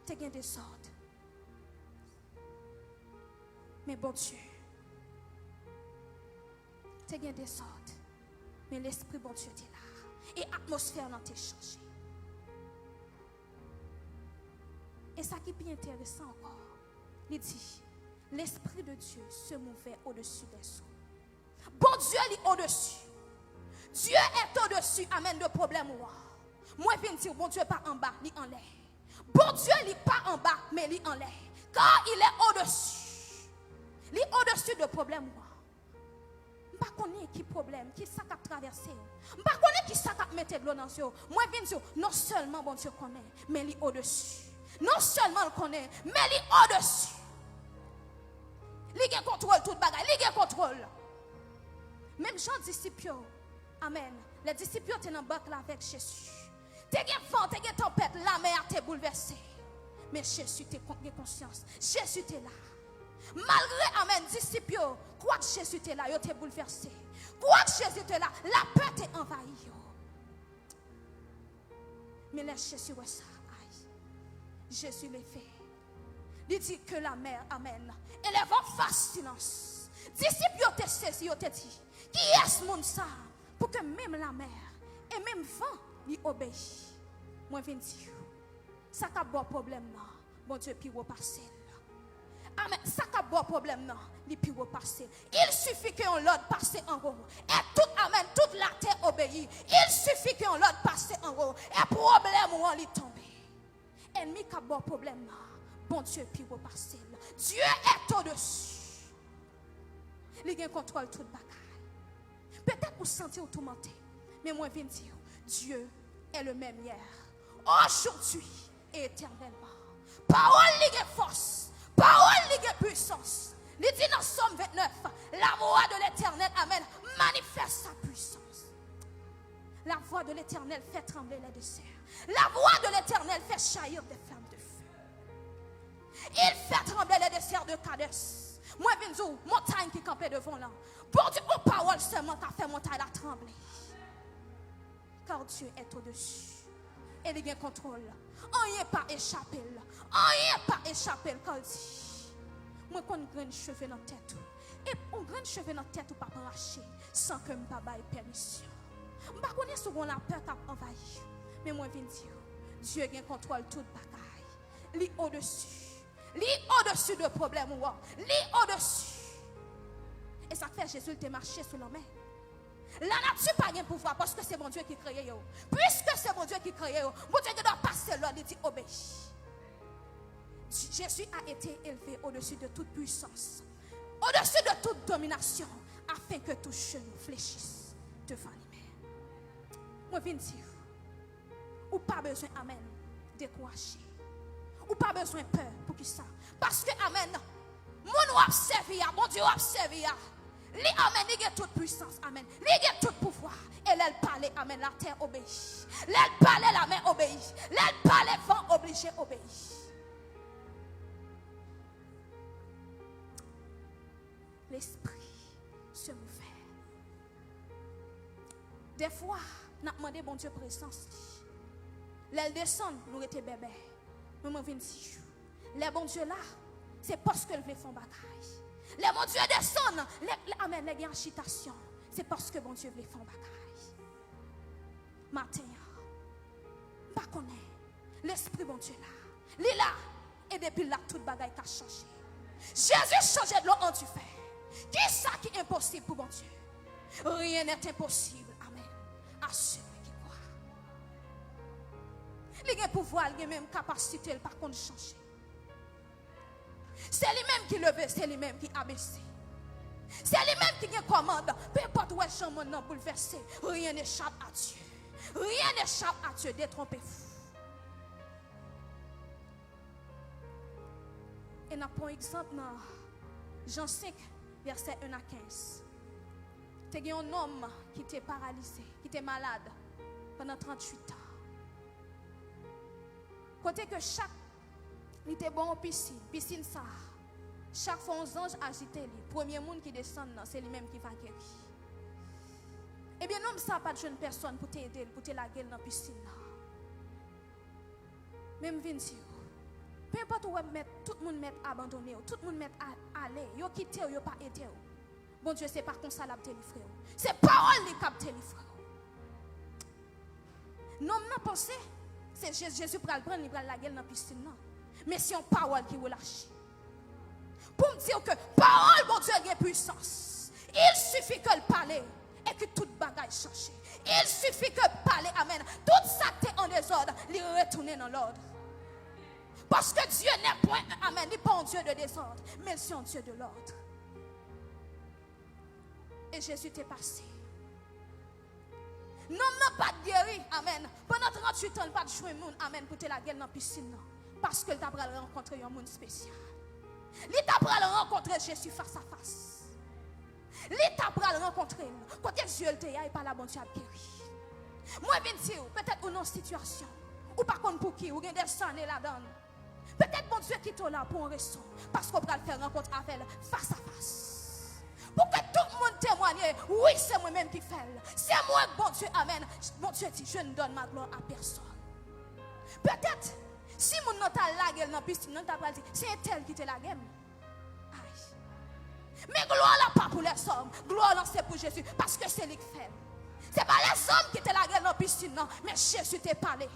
tu as des désordre. Mais bon Dieu, tu as des désordre. Mais l'Esprit bon Dieu est là. Et l'atmosphère n'a pas changé. Et ça qui est bien intéressant encore, il dit, l'Esprit de Dieu se mouvait au-dessus des eaux. Bon Dieu est au-dessus. Dieu est au-dessus. Amen de problème. Moi, je viens dire, bon Dieu pas en bas, ni en l'air. Bon Dieu n'est pas en bas, mais il est en l'air. Car il est au-dessus. Il est au-dessus de problème. Je ne sais pas qui problème, qui ça a traversé. Je ne sais pas qui ça a mis de l'eau dans ce. Moi, je viens dire, non seulement bon Dieu connaît, mais il est au-dessus. Non seulement il connaît, mais il est au-dessus. Il a contrôle tout le bagage, il a contrôle. Même Jean disciples, amen. Les disciples étaient dans le bac avec Jésus. Tu as faim, tu as tempête, la mer t'a bouleversé. Mais Jésus t'a conscience. Jésus t'est là. Malgré, amen, disciples, quoi que Jésus t'est là, il t'a bouleversé. Quoi que Jésus t'est là, la peur t'a envahi. Mais laisse Jésus ouais ça. Aïe. Jésus l'a fait. Il dit que la mer, amen, et les vents fassent silence. Disciples ont été saisis, ils ont dit, qui est ce monde ça? Pour que même la mer et même vent lui obéissent. Moi, je viens dire, ça n'a pas de problème, non. Bon Dieu, puis repasser. Amen. Ça n'a pas de problème, non. Il peut repasser. Il suffit qu'on l'autre passe en haut. Et tout, amen, toute la terre obéit. Il suffit qu'on l'autre passe en haut. Et problème, on lui tombe. Ennemi qui a pas de problème, non. Bon Dieu, puis repasser. Dieu est au-dessus. Il a contrôle tout le bagage. Peut-être vous sentez tourmenté. Mais moi, je viens dire, Dieu est le même hier, aujourd'hui et éternellement. Parole qui a force. Parole qui a puissance. Il dit dans Somme 29, la voix de l'Éternel, amen, manifeste sa puissance. La voix de l'Éternel fait trembler les déserts. La voix de l'Éternel fait jaillir des flammes de feu. Il fait trembler les déserts de Kadès. Moi, je viens dire, montagne qui campait devant là. Pour Dieu, aux paroles seulement, tu as fait montagne à trembler. Car Dieu est au-dessus. Et il a contrôle. On n'y est pas échappé. On n'y est pas échappé. Car il dit, moi, quand on a un cheveu dans la tête. Et on a un cheveu dans la tête ou pas arracher sans que je ne pas permission. Je ne connais pas souvent la peur qui a envahi. Mais moi, je viens dire, Dieu a contrôle toute bagaille. Il est au-dessus. Il est au-dessus de problème. Il est au-dessus. Et ça fait Jésus te marcher sur la mer. La nature n'a pas de pouvoir parce que c'est mon Dieu qui crée. Puisque c'est mon Dieu qui crée, mon Dieu doit passer là, il dit obéis. Jésus a été élevé au-dessus de toute puissance, au-dessus de toute domination, afin que tous genou fléchissent devant lui-même. Moi, je viens dire, ou pas besoin, amen, décourager. Ou pas besoin de peur pour qui ça. Parce que, amen, mon observe, mon Dieu observe. Lui, amen, il a toute puissance, amen. Il a tout pouvoir. Et elle parle, amen, la terre obéit. Elle parle, la main obéit. Elle parle, le vent obligé obéit. L'esprit se mouvait. Des fois, nous avons demandé bon Dieu présence. L'elle descend, nous étions bébés. Mais moi, je viens dire, les bons dieux là, c'est parce que les font bataille. Les bons dieux descendent, amen, les agitation, c'est parce que bon Dieu les font bataille. Matin, pas connaître l'esprit bon Dieu là, il est là, et depuis là, toute bagaille a changé. Jésus changeait de l'eau en du fer. Qui est ça qui est impossible pour mon Dieu? Rien n'est impossible. Amen. À celui qui croit. Il a un pouvoir, il a même capacité, par contre, de changer. C'est lui-même qui levait, c'est lui-même qui abaissé. C'est lui-même qui a commande. Peu importe où est-ce que mon bouleversé, rien n'échappe à Dieu. Rien n'échappe à Dieu. Détrompez-vous. Et nous prenons exemple dans Jean 5, verset 1 à 15. Il y a un homme qui était paralysé, qui était malade pendant 38 ans. Côté que chaque, il était bon en piscine ça. Chaque fois, un ange agité, le premier monde qui descend, c'est lui-même qui va guérir. Eh bien, l'homme, ça n'a pas de jeune personne pour t'aider, pour te la gueule dans la piscine. Même Vinci, peu importe où tout le monde met abandonné, tout le monde met aller, yo quitté, yo pas aidé. Bon Dieu, c'est pas comme ça la délivré. C'est parole qui a délivré. Non, n'a pensé, c'est Jésus pour le prendre, il prend la gueule dans la piscine. Mais c'est une parole qui relâche. Pour me dire que parole, mon Dieu, a puissance. Il suffit que le parler et que toute bagaille change. Il suffit que le parler, amen. Tout ça qui est en désordre, il retourne dans l'ordre. Parce que Dieu n'est point, amen, il n'est pas un Dieu de désordre, mais c'est un Dieu de l'ordre. Et Jésus t'est passé. Non, n'a pas guéri, amen. Pendant 38 ans, il n'a pas de jouer monde, amen, pour te la gueule dans la piscine. Parce que tu as rencontré un monde spécial. Il t'a rencontré Jésus face à face. Il t'a rencontré. Quand Dieu te et pas la bonne Dieu a guéri. Moi, je viens dire, peut-être une situation, ou par contre pour qui, ou bien des années là-dedans. Peut-être mon Dieu qui est là pour une raison. Parce qu'on va faire rencontre avec elle face à face. Pour que tout le monde témoigne, oui, c'est moi-même qui fais. C'est moi, bon Dieu, amen. Mon Dieu dit, je ne donne ma gloire à personne. Peut-être, si mon nom t'a la gueule dans la piscine, non t'a pas dit, c'est tel qui te la gueule. Mais gloire là pas pour les hommes. Gloire là c'est pour Jésus. Parce que c'est lui qui fait. Ce n'est pas les hommes qui te la gueule dans la piscine, non. Mais Jésus t'a parlé.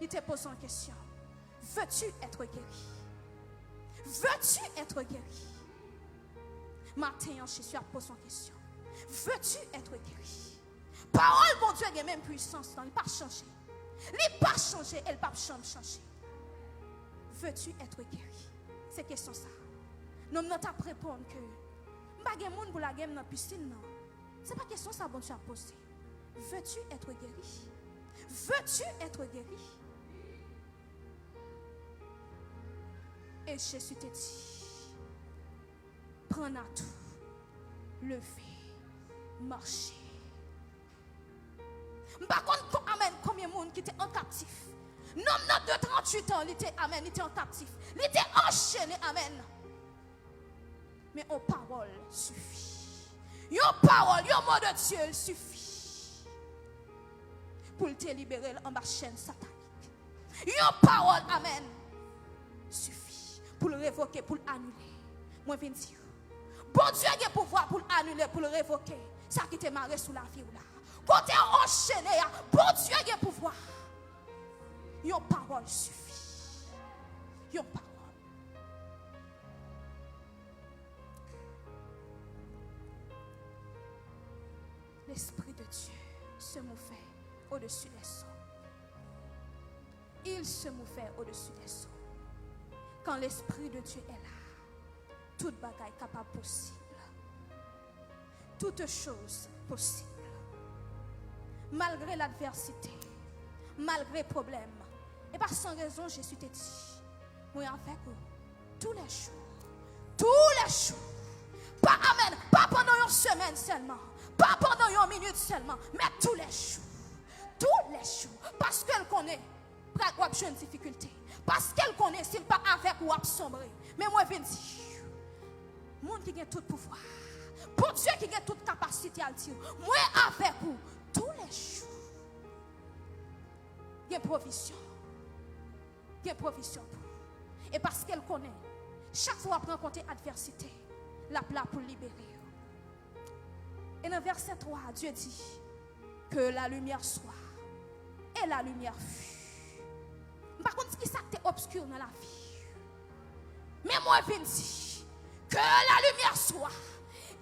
Il te pose une question. Veux-tu être guéri? Veux-tu être guéri? Matin, Jésus a posé une question. Veux-tu être guéri? Parole, mon Dieu, il y a même puissance. Il n'a pas changé. Il n'a pas changé. Elle n'a pas changé. Veux-tu être guéri? C'est question ça. Nous ne t'as répondre que pas de monde pour la guerre dans la piscine. Ce n'est pas question ça, bon Dieu a posé. Veux-tu être guéri? Veux-tu être guéri? Et Jésus te dit, prends à tout, levez, marchez. Par contre, amen, combien de monde qui était en captif? Non, de 38 ans, il était, amen, il était en captif. Il était enchaîné, amen. Mais une parole suffit. Une parole, un mot de Dieu suffit. Pour te libérer en bas chaîne satanique. Une parole, amen, suffit. Pour le révoquer, pour l'annuler. Moi, je viens dire. Bon Dieu a le pouvoir pour l'annuler, pour le révoquer. Ça qui te marre sous la vie là. Quand tu es enchaîné, bon Dieu a le pouvoir. Une parole suffit. Une parole. L'Esprit de Dieu se mouvait au-dessus des eaux. Il se mouvait au-dessus des eaux. Quand l'Esprit de Dieu est là, toute bagaille capable possible. Toute chose possible. Malgré l'adversité, malgré les problèmes, et pas sans raison, Jésus te dit, moi avec vous, tous les jours, pas amen, pas pendant une semaine seulement, pas pendant une minute seulement, mais tous les jours, parce qu'elle connaît, pour une difficulté, parce qu'elle connaît, s'il pas avec ou à sombrer, mais moi je viens dire, monde qui a tout pouvoir, pour Dieu qui a toute capacité à le dire, moi avec vous, tous les jours, il y a provision. Il y a provision pour vous. Et parce qu'elle connaît, chaque fois qu'elle rencontre adversité, la plat pour libérer. Et dans verset 3, Dieu dit que la lumière soit. Et la lumière fut. Par contre, ce qui est obscur dans la vie. Mais moi, je dis que la lumière soit.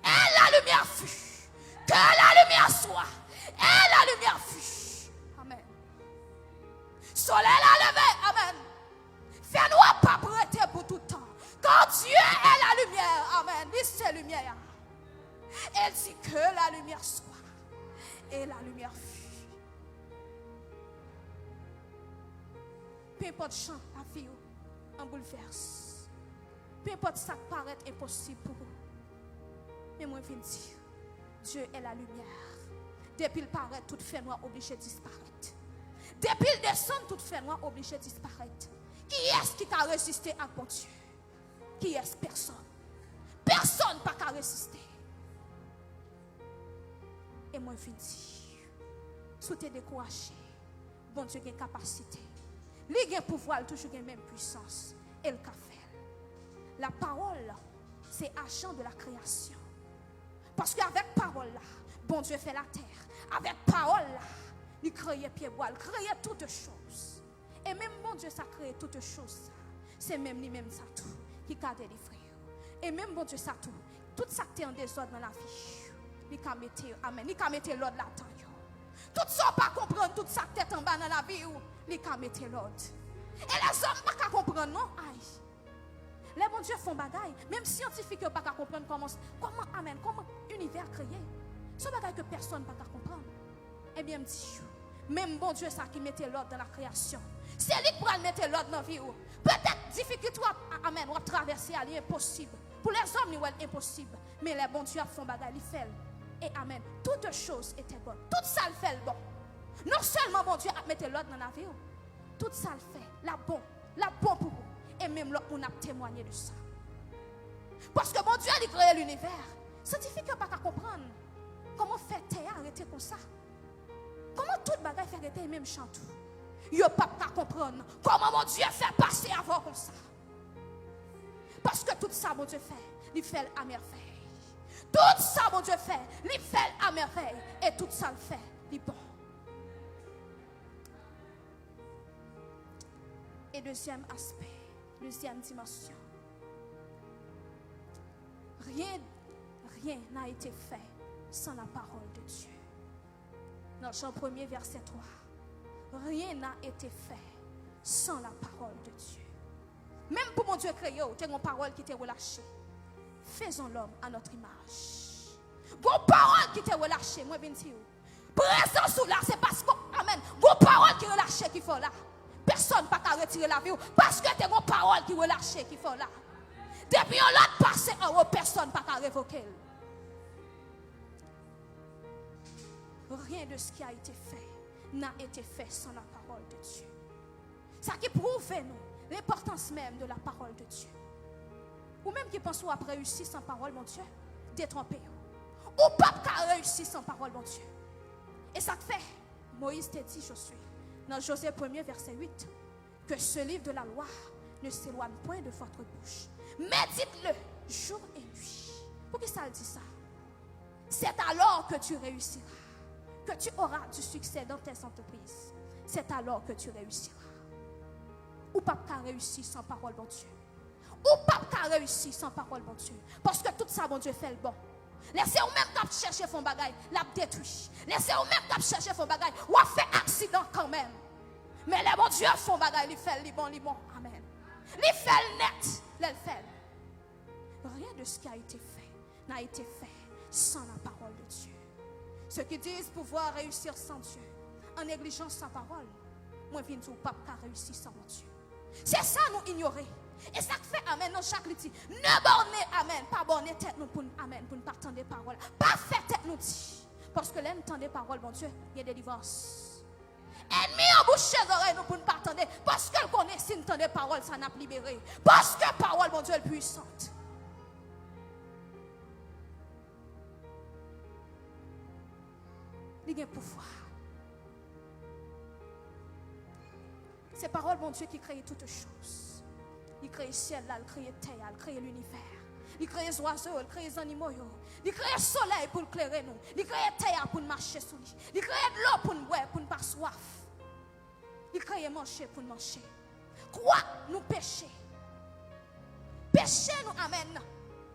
Et la lumière fut. Que la lumière soit. Et la lumière fut. Amen. Soleil a levé. Amen. Fais-nous pas prêter pour tout temps. Quand Dieu est la lumière. Amen. Il c'est lumière. Elle dit que la lumière soit. Et la lumière fut. Peu importe chant, la vie en bouleverse. Peu importe ça qui paraît impossible pour vous. Mais moi, je viens dire, Dieu est la lumière. Depuis le paraît, tout fait noir obligé de disparaître. Depuis le descend, tout fait noir obligé de disparaître. Qui est-ce qui a résisté à bon Dieu? Qui est-ce? Personne. Personne n'a qu'à résister. Et moi, je dis, si tu es découragé, bon Dieu a une capacité. Il a un pouvoir, toujours la même puissance. Et le fait. La parole, c'est agent de la création. Parce qu'avec parole là, bon Dieu fait la terre. Avec parole là, il crée pied-bois, il crée toutes choses. Et même bon Dieu, ça crée toutes choses. C'est même lui-même ça tout qui a délivré. Et même bon Dieu, ça tout ça qui est en désordre dans la vie. Il a mis, amen, il a mis l'ordre là-dedans. Tout ça pas comprendre, tout ça qui est en bas dans la vie, il a mis l'ordre. Et les hommes pas qu'à comprendre, non? Aïe. Les bon Dieu font bagaille, même scientifiques ne peuvent pas comprendre comment l'univers créé. Ce bagaille que personne ne peut pas comprendre. Eh bien, me dit, même bon Dieu, ça qui mettait l'ordre dans la création. C'est lui qui pourra mettre l'ordre dans la vie. Peut-être difficulté amen, ou traverser, elle est impossible. Pour les hommes, c'est impossible. Mais les bon Dieu font bagaille, ils font. Et amen, toutes choses étaient bonnes. Tout ça le fait le bon. Non seulement bon Dieu a mis l'ordre dans la vie, tout ça le fait, la bon pour vous. Et même là, on a témoigné de ça. Parce que bon Dieu a créé l'univers. Scientifique n'a pas qu'à comprendre comment faire terre arrêter comme ça. Comment toute bagaille fait arrêter même chantou. Il n'a pas qu'à comprendre comment mon Dieu fait passer avant comme ça. Parce que tout ça, mon Dieu fait, il fait à merveille. Tout ça, mon Dieu fait, il fait à merveille. Et tout ça le fait, il bon. Et deuxième aspect. Deuxième dimension. Rien n'a été fait sans la parole de Dieu. Dans Jean 1er, verset 3. Rien n'a été fait sans la parole de Dieu. Même pour mon Dieu créé, tu as une parole qui t'est relâchée. Faisons l'homme à notre image. Vos paroles qui t'est relâchée, moi, je dis, présence sous là, c'est parce que, amen, vos paroles qui relâchées qui font là. Personne ne peut pas retirer la vie parce que c'est mon parole qui relâche qui font là. Depuis on l'a passé en haut, personne ne peut pas révoquer. Rien de ce qui a été fait n'a été fait sans la parole de Dieu. Ça qui prouve nous l'importance même de la parole de Dieu. Ou même qui pensent à réussir sans parole, mon Dieu, détromper. Ou pas réussir sans parole, mon Dieu. Et ça fait, Moïse t'a dit, je suis. Dans Josué 1er, verset 8, que ce livre de la loi ne s'éloigne point de votre bouche. Médite-le jour et nuit. Pourquoi ça dit ça? C'est alors que tu réussiras, que tu auras du succès dans tes entreprises. C'est alors que tu réussiras. Ou pas qu'à réussir sans parole, bon Dieu. Ou pas qu'à réussir sans parole, bon Dieu. Parce que tout ça, bon Dieu, fait le bon. Laissez-vous même qu'à chercher son bagage, l'a détruit. Laissez-vous même qu'à chercher son bagage, ou a fait accident quand même. Mais les bons dieux font bagage, ils font les bons. Amen. Ils font net, ils font. Rien de ce qui a été fait n'a été fait sans la parole de Dieu. Ceux qui disent pouvoir réussir sans Dieu, en négligeant sa parole, moi je viens de dire, pas qu'à réussir sans mon Dieu. C'est ça nous ignorer. Et ça fait amen dans chaque litige. Ne bornez amen, pas borner tête nous pour amen, pour ne pas entendre des paroles. Pas faire tête nous dit. Parce que l'un entend des paroles, bon Dieu, il y a des délivrance. Ennemi en bouche les oreilles nous pour ne pas entendre. Parce que connaît si nous entend des paroles, ça n'a pas libéré. Parce que parole, bon Dieu, est puissante. Il y a un pouvoir. C'est parole, bon Dieu, qui crée toutes choses. Il crée le ciel, il crée la terre, il crée l'univers. Il crée les oiseaux, il crée les animaux. Il crée le soleil pour éclairer nous. Il crée la terre pour marcher sous lui. Il crée de l'eau pour nous boire, pour ne pas soif. Il crée manger pour nous manger. Quoi nous pécher? Pécher nous amène.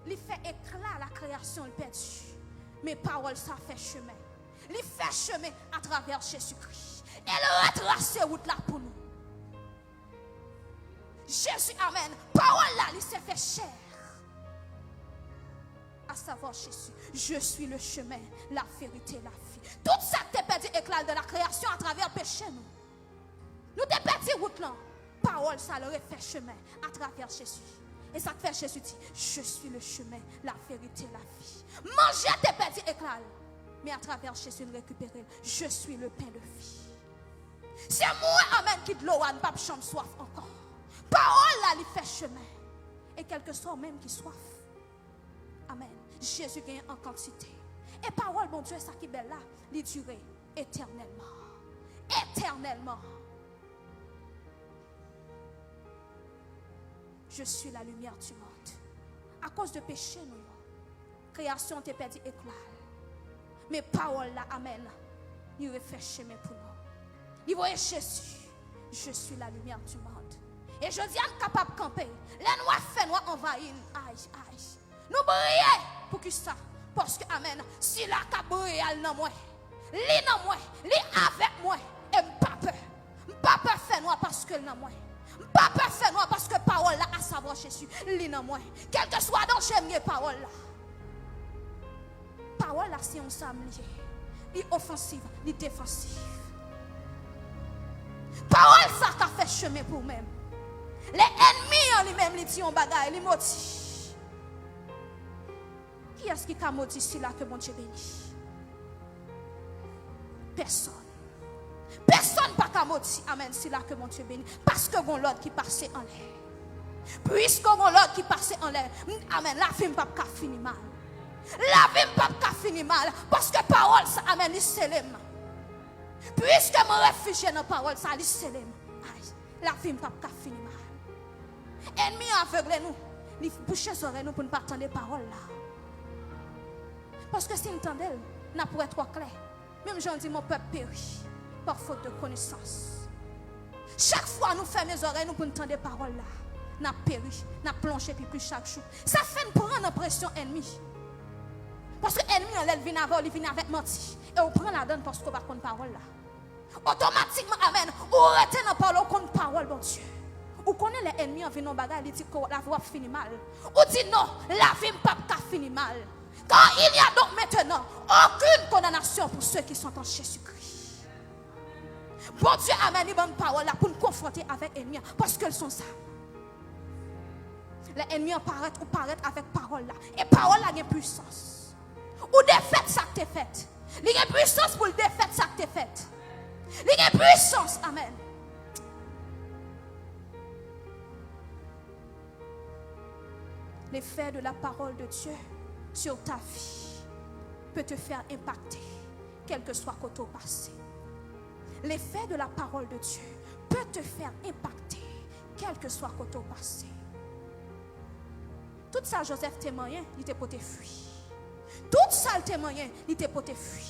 il fait éclat la création perdue. Mais parole, ça fait chemin. Il fait chemin à travers Jésus-Christ. Et le retrace route là pour nous. Jésus, amen. Parole là, il s'est fait chair. À savoir Jésus, je suis le chemin, la vérité, la vie. Tout ça t'es perdu éclat de la création à travers péché nous. Nous t'es perdu route là. Parole ça leur fait chemin à travers Jésus. Et ça fait Jésus dit, je suis le chemin, la vérité, la vie. Manger tes perdu éclat. Mais à travers Jésus le récupérer. Je suis le pain de vie. C'est moi, amen, qui de l'eau à ne pas chambre soif encore. Parole là, il fait chemin. Et quel que soit même qui soif. Amen. Jésus gagne en quantité. Et parole, mon Dieu, ça qui est belle là, il dure éternellement. Éternellement. Je suis la lumière du monde. À cause de péché, nous, création t'est perdu éclat. Mais parole là, amen, il refait chemin pour nous. Il voit Jésus, je suis la lumière du monde. Et je dis, on est capable de camper. Les noirs fait noir envahir. Aïe, aïe. Nous brillons pour que ça. Parce que, amen, si la cap brille, elle n'a moi. Li n'a moi. Li avec moi. Et m'pas peur. M'pas peur fait noir parce que n'a moi. M'pas peur fait noir parce que parole là, à savoir Jésus. Li n'a moi. Quel que soit dans j'aime parole là. Parole là, c'est un samedi. Li offensive, li défensive. Parole ça qui a fait chemin pour même. Les ennemis en lui-même, ils disent un bagage, ils maudissent. Qui est-ce qui a maudit si là que mon Dieu bénit? Personne. Personne pas qu'à maudit, amen, si là que mon Dieu bénit. Parce que mon l'autre qui passait en l'air. Puisque mon l'autre qui passait en l'air, amen, la vie ne peut pas finir mal. La vie ne peut pas finir mal. Parce que parole, ça, amen, il s'élève. Puisque mon réfugié dans la parole, ça, il s'élève. La vie ne peut pas finir mal. Ennemi aveugle nous, il boucher les oreilles nous pour ne pas entendre les paroles là. Parce que si nous entendons, nous pourrons être trop clair. Même j'en dis mon peuple périt par faute de connaissance. Chaque fois nous fermons les oreilles nous pour entendre les paroles là, nous périt, nous plongé puis plus chaque jour. Ça fait nous prendre en pression ennemi. Parce que l'ennemi il vient avec menti et on prend la donne parce qu'on va prendre parole là. Automatiquement amen, on retient dans parole contre parole bon Dieu. Ou connaît les ennemis en venant bagarre, il dit que la voie finit mal. Ou dit non, la vie ne peut pas finir mal. Car il n'y a donc maintenant aucune condamnation pour ceux qui sont en Jésus-Christ. Bon Dieu amène les bonnes paroles là pour nous confronter avec les ennemis. Parce qu'ils sont ça. Les ennemis apparaissent avec parole là. Et parole là a une puissance. Ou défaite ça que tu es faite. Il y a une puissance pour le défaite ça que tu es faite. Il y a une puissance, amen. L'effet de la parole de Dieu sur ta vie peut te faire impacter, quel que soit côté passé. L'effet de la parole de Dieu peut te faire impacter, quel que soit côté passé. Tout ça, Joseph témoignait, il était pour te fuir. Tout ça, le témoignait, il était pour te fuir.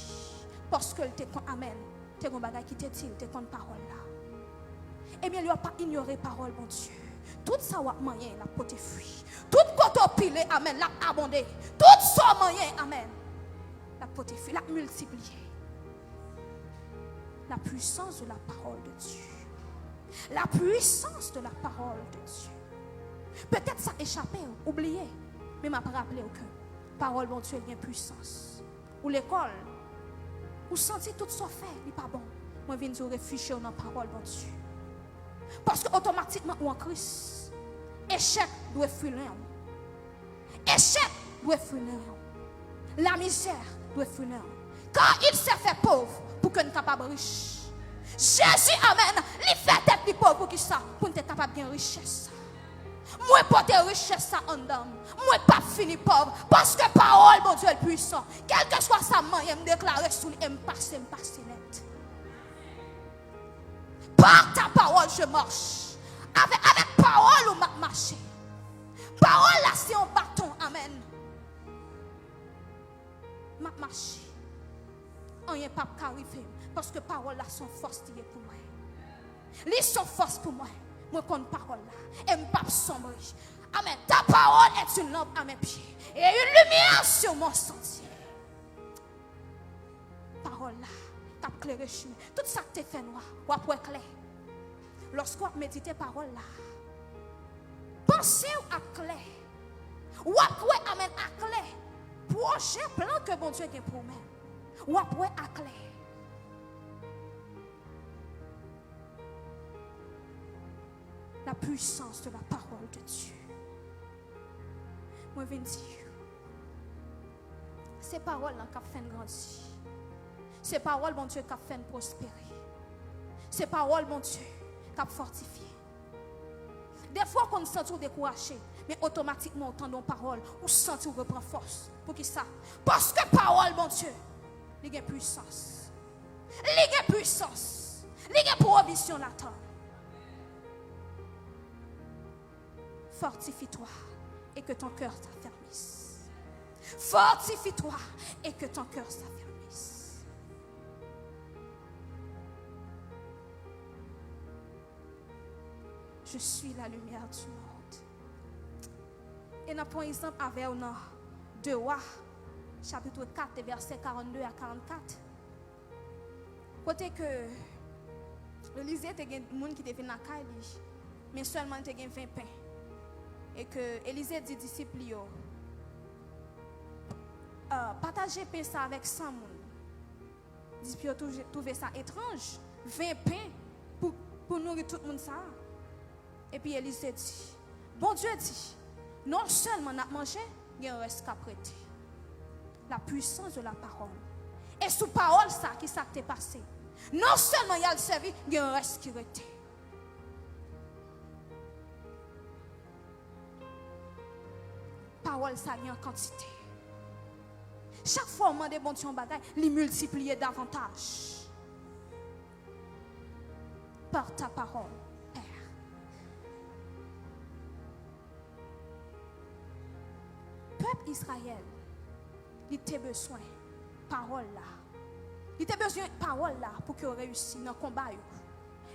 Parce que le amen, tu es un bagage qui te dit, tu es une parole là. Eh bien, il n'a pas ignoré parole, mon Dieu. Tout ça, moyen, la pour te fuir. Tout côté pilé, amen, l'a abondé. Tout ça, moyen, amen, la pour te fuir, l'a multiplié. La puissance de la parole de Dieu. La puissance de la parole de Dieu. Peut-être ça échappé, oublié, mais m'a pas rappelé que parole, mon Dieu, il y a puissance. Ou l'école, ou sentir tout ça fait, il n'est pas bon. Moi, je viens de réfugier dans la parole, mon Dieu. Parce que automatiquement, ou en Christ, échec doit fuir. Échec doit fuir. La misère doit fuir. Quand il s'est fait pauvre pour que nous soyons capables de riches. Jésus, amen, il fait être pauvre pour qui ça? Pour nous être capables de richesse. Moi, pour te richesse en dame. Moi, pas fini pauvre. Parce que parole, mon Dieu, est puissant. Quel que soit sa main, il me déclare sur lui, il me passe net. Par ta parole, je marche. Avec parole, on marche. Parole, là, c'est un bâton. Amen. Ma marche. On n'y a pas qu'arriver. Parce que parole, là, sont force pour moi. Les sont force pour moi. Moi, qu'on parole là. Et je ne pas sombrer. Amen. Ta parole est une lampe à mes pieds et une lumière sur mon sentier. Parole là, t'as éclairé chemin. Tout ça que tu fait noir, ou après clair. Lorsqu'on médite parole là, pensez à clair. Ou après, amen, à clair. Projet, plan que bon Dieu a pour nous. Ou après, à clair. La puissance de la parole de Dieu. Moi, je viens dire, ces paroles-là qui ont fait grandir. Ces paroles, mon Dieu, qui ont fait prospérer. Ces paroles, mon Dieu, qui ont fortifié. Des fois, qu'on se sent découragé, mais automatiquement, on entend nos paroles, on sent qu'on reprend force. Pour qui ça? Parce que parole, mon Dieu, il y a puissance. Il y a puissance. Il y a provision là-dedans. Fortifie-toi et que ton cœur s'affermisse. Fortifie-toi et que ton cœur s'affermisse. Je suis la lumière du monde. Et nous prenons exemple avec nous 2 Rois, chapitre 4, versets 42 à 44. Côté que Élisée était des gens qui étaient dans la caille, mais seulement il y a 20 pains. Et que Élisée dit disciples, partagez pain ça avec 100 personnes. Disciples trouvé ça étrange. 20 pains pour nourrir tout le monde ça. Et puis Élisée dit, bon Dieu dit, non seulement on a mangé, il y a un reste qu'à prêter. La puissance de la parole. Et sous parole ça qui s'est passé. Non seulement il y a le servi, il y a un reste qui reste. Parole ça en quantité. Chaque fois on demande bon Dieu en bagaille, les multiplier davantage. Par ta parole, Père. Peuple Israël, il a besoin de parole là. Il a besoin de parole là pour qu'il réussisse dans le combat.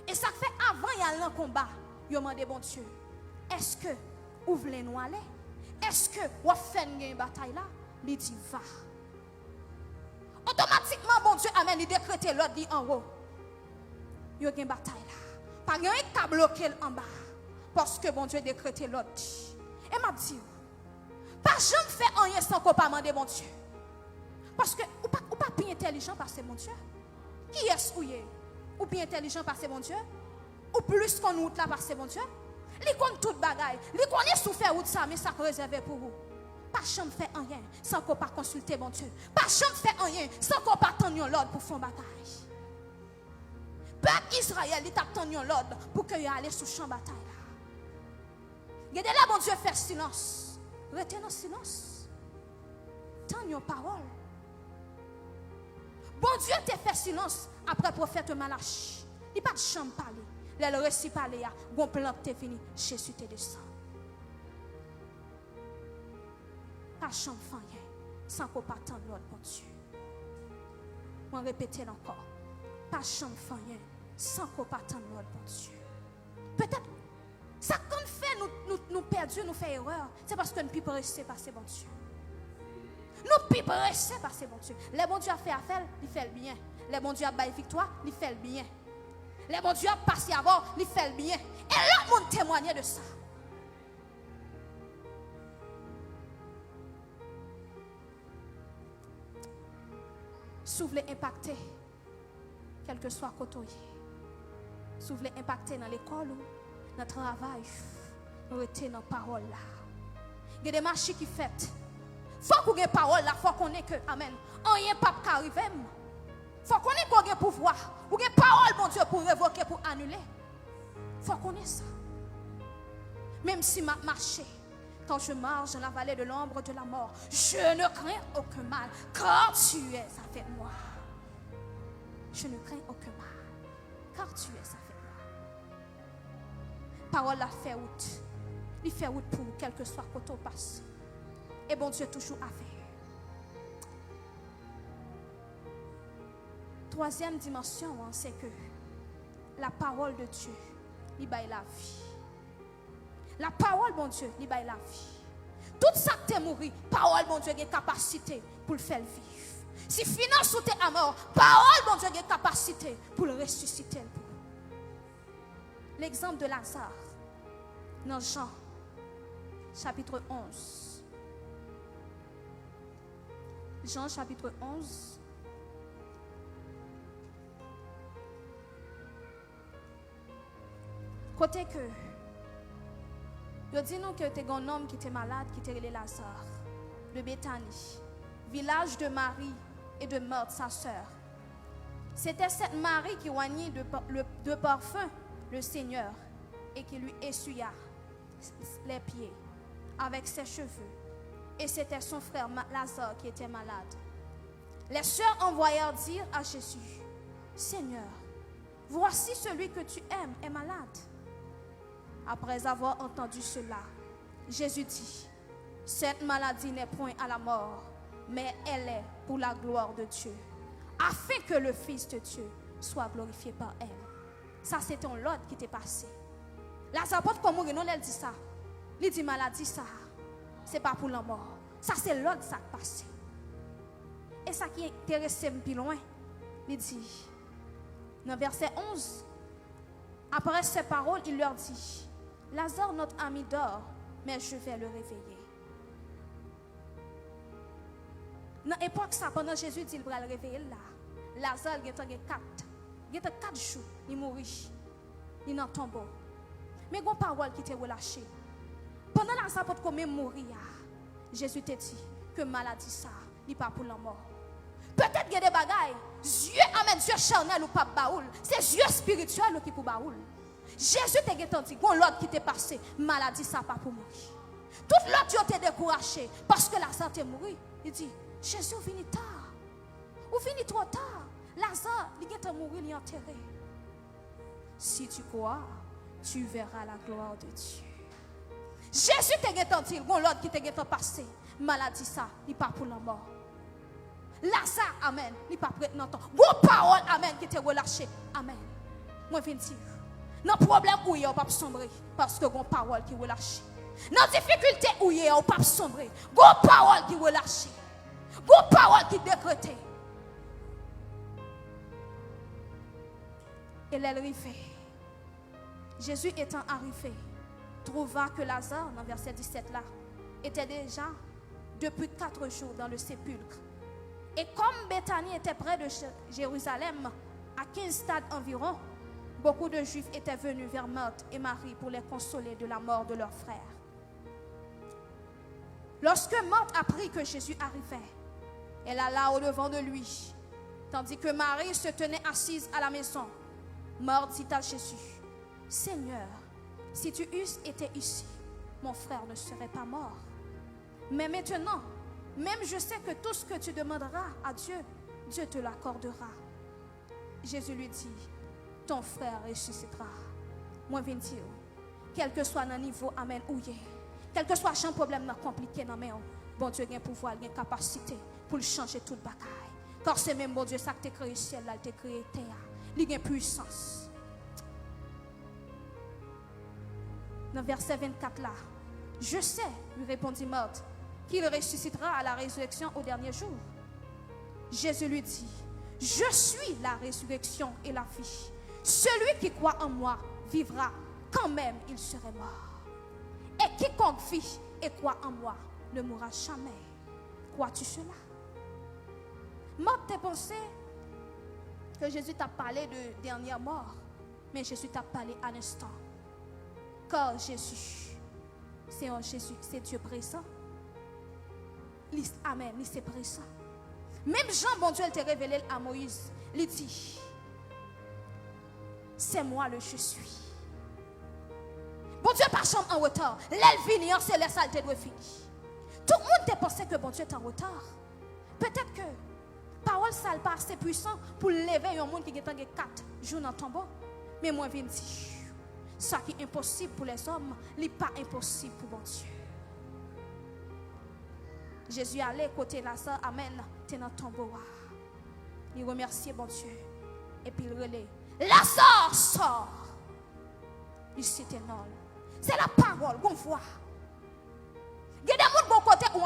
Et ça fait avant il y a le combat, il demande bon Dieu, est-ce que vous voulez nous aller? Est-ce que vous faites une bataille là? Il dit va. Automatiquement, bon Dieu, amen, il décrète l'autre dit en haut. Il y a une bataille là. Pas rien qui a bloqué en bas. Parce que bon Dieu décrète l'autre dit. Et m'a dit, pas jamais faire rien sans qu'on pas demander bon Dieu. Parce que ou pas plus intelligent parce que mon Dieu. Qui est-ce ou est? Ou bien intelligent parce que mon Dieu? Ou plus qu'on route là parce que mon Dieu? Li connaît toute bagaille. Li connaît sous faire route ça mais ça réservé pour vous. Pas jamais faire rien sans qu'on pas consulter mon Dieu. Pas jamais faire rien sans qu'on pas attendre l'ordre pour faire bataille. Peuple Israël il attend l'ordre pour qu'il aille sous champ bataille là. Regardez là bon Dieu fait silence. Retenez dans silence. Tant une parole. Bon Dieu te fait silence après prophète Malachi. Il pas de chambre parler. Le récit parler a bon plan te fini Jésus te descend. Pas chambre rien sans qu'on pas attendre l'ordre bon Dieu. On répéter encore. Pas chambre rien sans qu'on pas attendre l'ordre bon Dieu. Peut-être ça qu'on fait nous perdus, nous fait erreur, c'est parce que nous ne pouvons pas rester passer bon Dieu. Nous ne pouvons pas rester passer bon Dieu. Les bon Dieu a fait affaire, il fait le bien. Les bon Dieu a baillé victoire, il fait le bien. Les bon Dieu a passé avant, il fait le bien. Et là, on témoigne de ça. Si vous voulez impacter, quel que soit côté, si vous voulez impacter dans l'école, dans le travail, restez dans la parole là. Il y a des marchés qui font. Il faut qu'on ait parole là, il faut qu'on ait que, amen, rien pas arriver. Il faut qu'on ait qu'on ait pouvoir, ou ait parole, mon Dieu, pour révoquer, pour annuler. Il faut qu'on ait ça. Même si ma marché, quand je marche dans la vallée de l'ombre de la mort, je ne crains aucun mal, car tu es avec moi. Je ne crains aucun mal, car tu es avec moi. Parole la fait route. Il fait route pour quel que soit côté on passe. Et bon Dieu toujours avec. Troisième dimension, c'est que la parole de Dieu, il baille la vie. La parole, bon Dieu, il baille la vie. Tout ça que tu es mort, parole, bon Dieu, a capacité pour le faire vivre. Si finance ou tu es à mort, parole, bon Dieu, a capacité pour le ressusciter. L'exemple de Lazare, dans Jean, chapitre 11. Jean, chapitre 11. Côté que, je dis nous que tu es un homme qui était malade, qui était relé Lazare, de Béthanie, village de Marie et de Marthe, sa sœur. C'était cette Marie qui oignit de parfum le Seigneur et qui lui essuya les pieds avec ses cheveux. Et c'était son frère Lazare qui était malade. Les sœurs envoyèrent dire à Jésus, Seigneur, voici celui que tu aimes est malade. Après avoir entendu cela, Jésus dit, cette maladie n'est point à la mort, mais elle est pour la gloire de Dieu, afin que le Fils de Dieu soit glorifié par elle. Ça, c'est ton l'ordre qui t'est passé. Lazare, pas comme mourir, non, elle dit ça. Il dit maladie, ça, c'est pas pour la mort. Ça, c'est l'ordre qui s'est passé. Et ça qui intéresse plus loin, il dit, dans verset 11, après ces paroles, il leur dit, Lazare, notre ami, dort, mais je vais le réveiller. Dans l'époque, ça, pendant Jésus dit, il va le réveiller là. Lazare, il y a 4 jours, il mourit. Il est dans le tombeau. Mais il y a une parole qui était relâchée. Pendant Lazare, pour même mourir, Jésus t'a dit que maladie, ça, n'est pas pour la mort. Peut-être qu'il y a des bagailles, Dieu amène Dieu charnel ou pas baoul. C'est Dieu spirituel qui pour baoul. Jésus t'a dit, bon l'autre qui t'est passé, maladie, ça pas pour mourir. Tout l'autre t'est découragé parce que Lazare t'est mort. Il dit, Jésus, vous finit tard. Vous finit trop tard. Lazare, il est mort, il est enterré. Si tu crois, tu verras la gloire de Dieu. Jésus t'a dit, bon l'autre qui t'est passé, maladie, ça, il pas pour la mort. Lazare, amen, il pas prêt dans temps. Bon parole, amen, qui t'est relâché, amen. Moi, je viens dire, dans le problème où il y a, on ne peut pas sombrer parce que bon parole qui est relâché. Dans la difficulté où il y a, on ne peut pas sombrer. Bon parole qui est relâché. Bon parole qui est décrétée. Et l'arrivée, Jésus étant arrivé, trouva que Lazare, dans verset 17 là, était déjà depuis 4 jours dans le sépulcre. Et comme Béthanie était près de Jérusalem, à 15 stades environ, beaucoup de Juifs étaient venus vers Marthe et Marie pour les consoler de la mort de leur frère. Lorsque Marthe apprit que Jésus arrivait, elle alla au-devant de lui, tandis que Marie se tenait assise à la maison. Marthe dit à Jésus, « Seigneur, si tu eusses été ici, mon frère ne serait pas mort. Mais maintenant, même je sais que tout ce que tu demanderas à Dieu, Dieu te l'accordera. » Jésus lui dit, « Ton frère ressuscitera. » Moi, je viens dire, quel que soit le niveau, amen, où il est, quel que soit le problème compliqué, bon Dieu a un pouvoir, il a une capacité pour changer toute bataille. Car c'est même bon Dieu, ça que tu as créé le ciel, là, tu as créé la terre. Il a une puissance. Dans verset 24 là, je sais, lui répondit Marthe, qu'il ressuscitera à la résurrection au dernier jour. Jésus lui dit, je suis la résurrection et la vie. Celui qui croit en moi vivra quand même il serait mort. Et quiconque vit et croit en moi ne mourra jamais. Crois-tu cela? Marthe t'a pensé que Jésus t'a parlé de dernière mort, mais Jésus t'a parlé à l'instant. Car Jésus, c'est un Jésus, c'est Dieu présent. Amen, il c'est présent. Même Jean, bon Dieu, il t'a révélé à Moïse. Il dit, c'est moi le je suis. Bon Dieu, pas chambre en retard. L'elvinion, c'est la saleté de finir. Tout le monde t'a pensé que bon Dieu est en retard. Peut-être que parole sale pas assez puissant pour lever un monde qui est en 4 jours dans le tombeau. Mais moi, je viens dire, ça qui est impossible pour les hommes, n'est pas impossible pour bon Dieu. Jésus allait côté Lazare, amen, t'es dans le tombeau. Il remerciait bon Dieu. Et puis il relève, Lazare sort. Il s'était non. C'est la parole qu'on voit. Il y a des gens qui côté où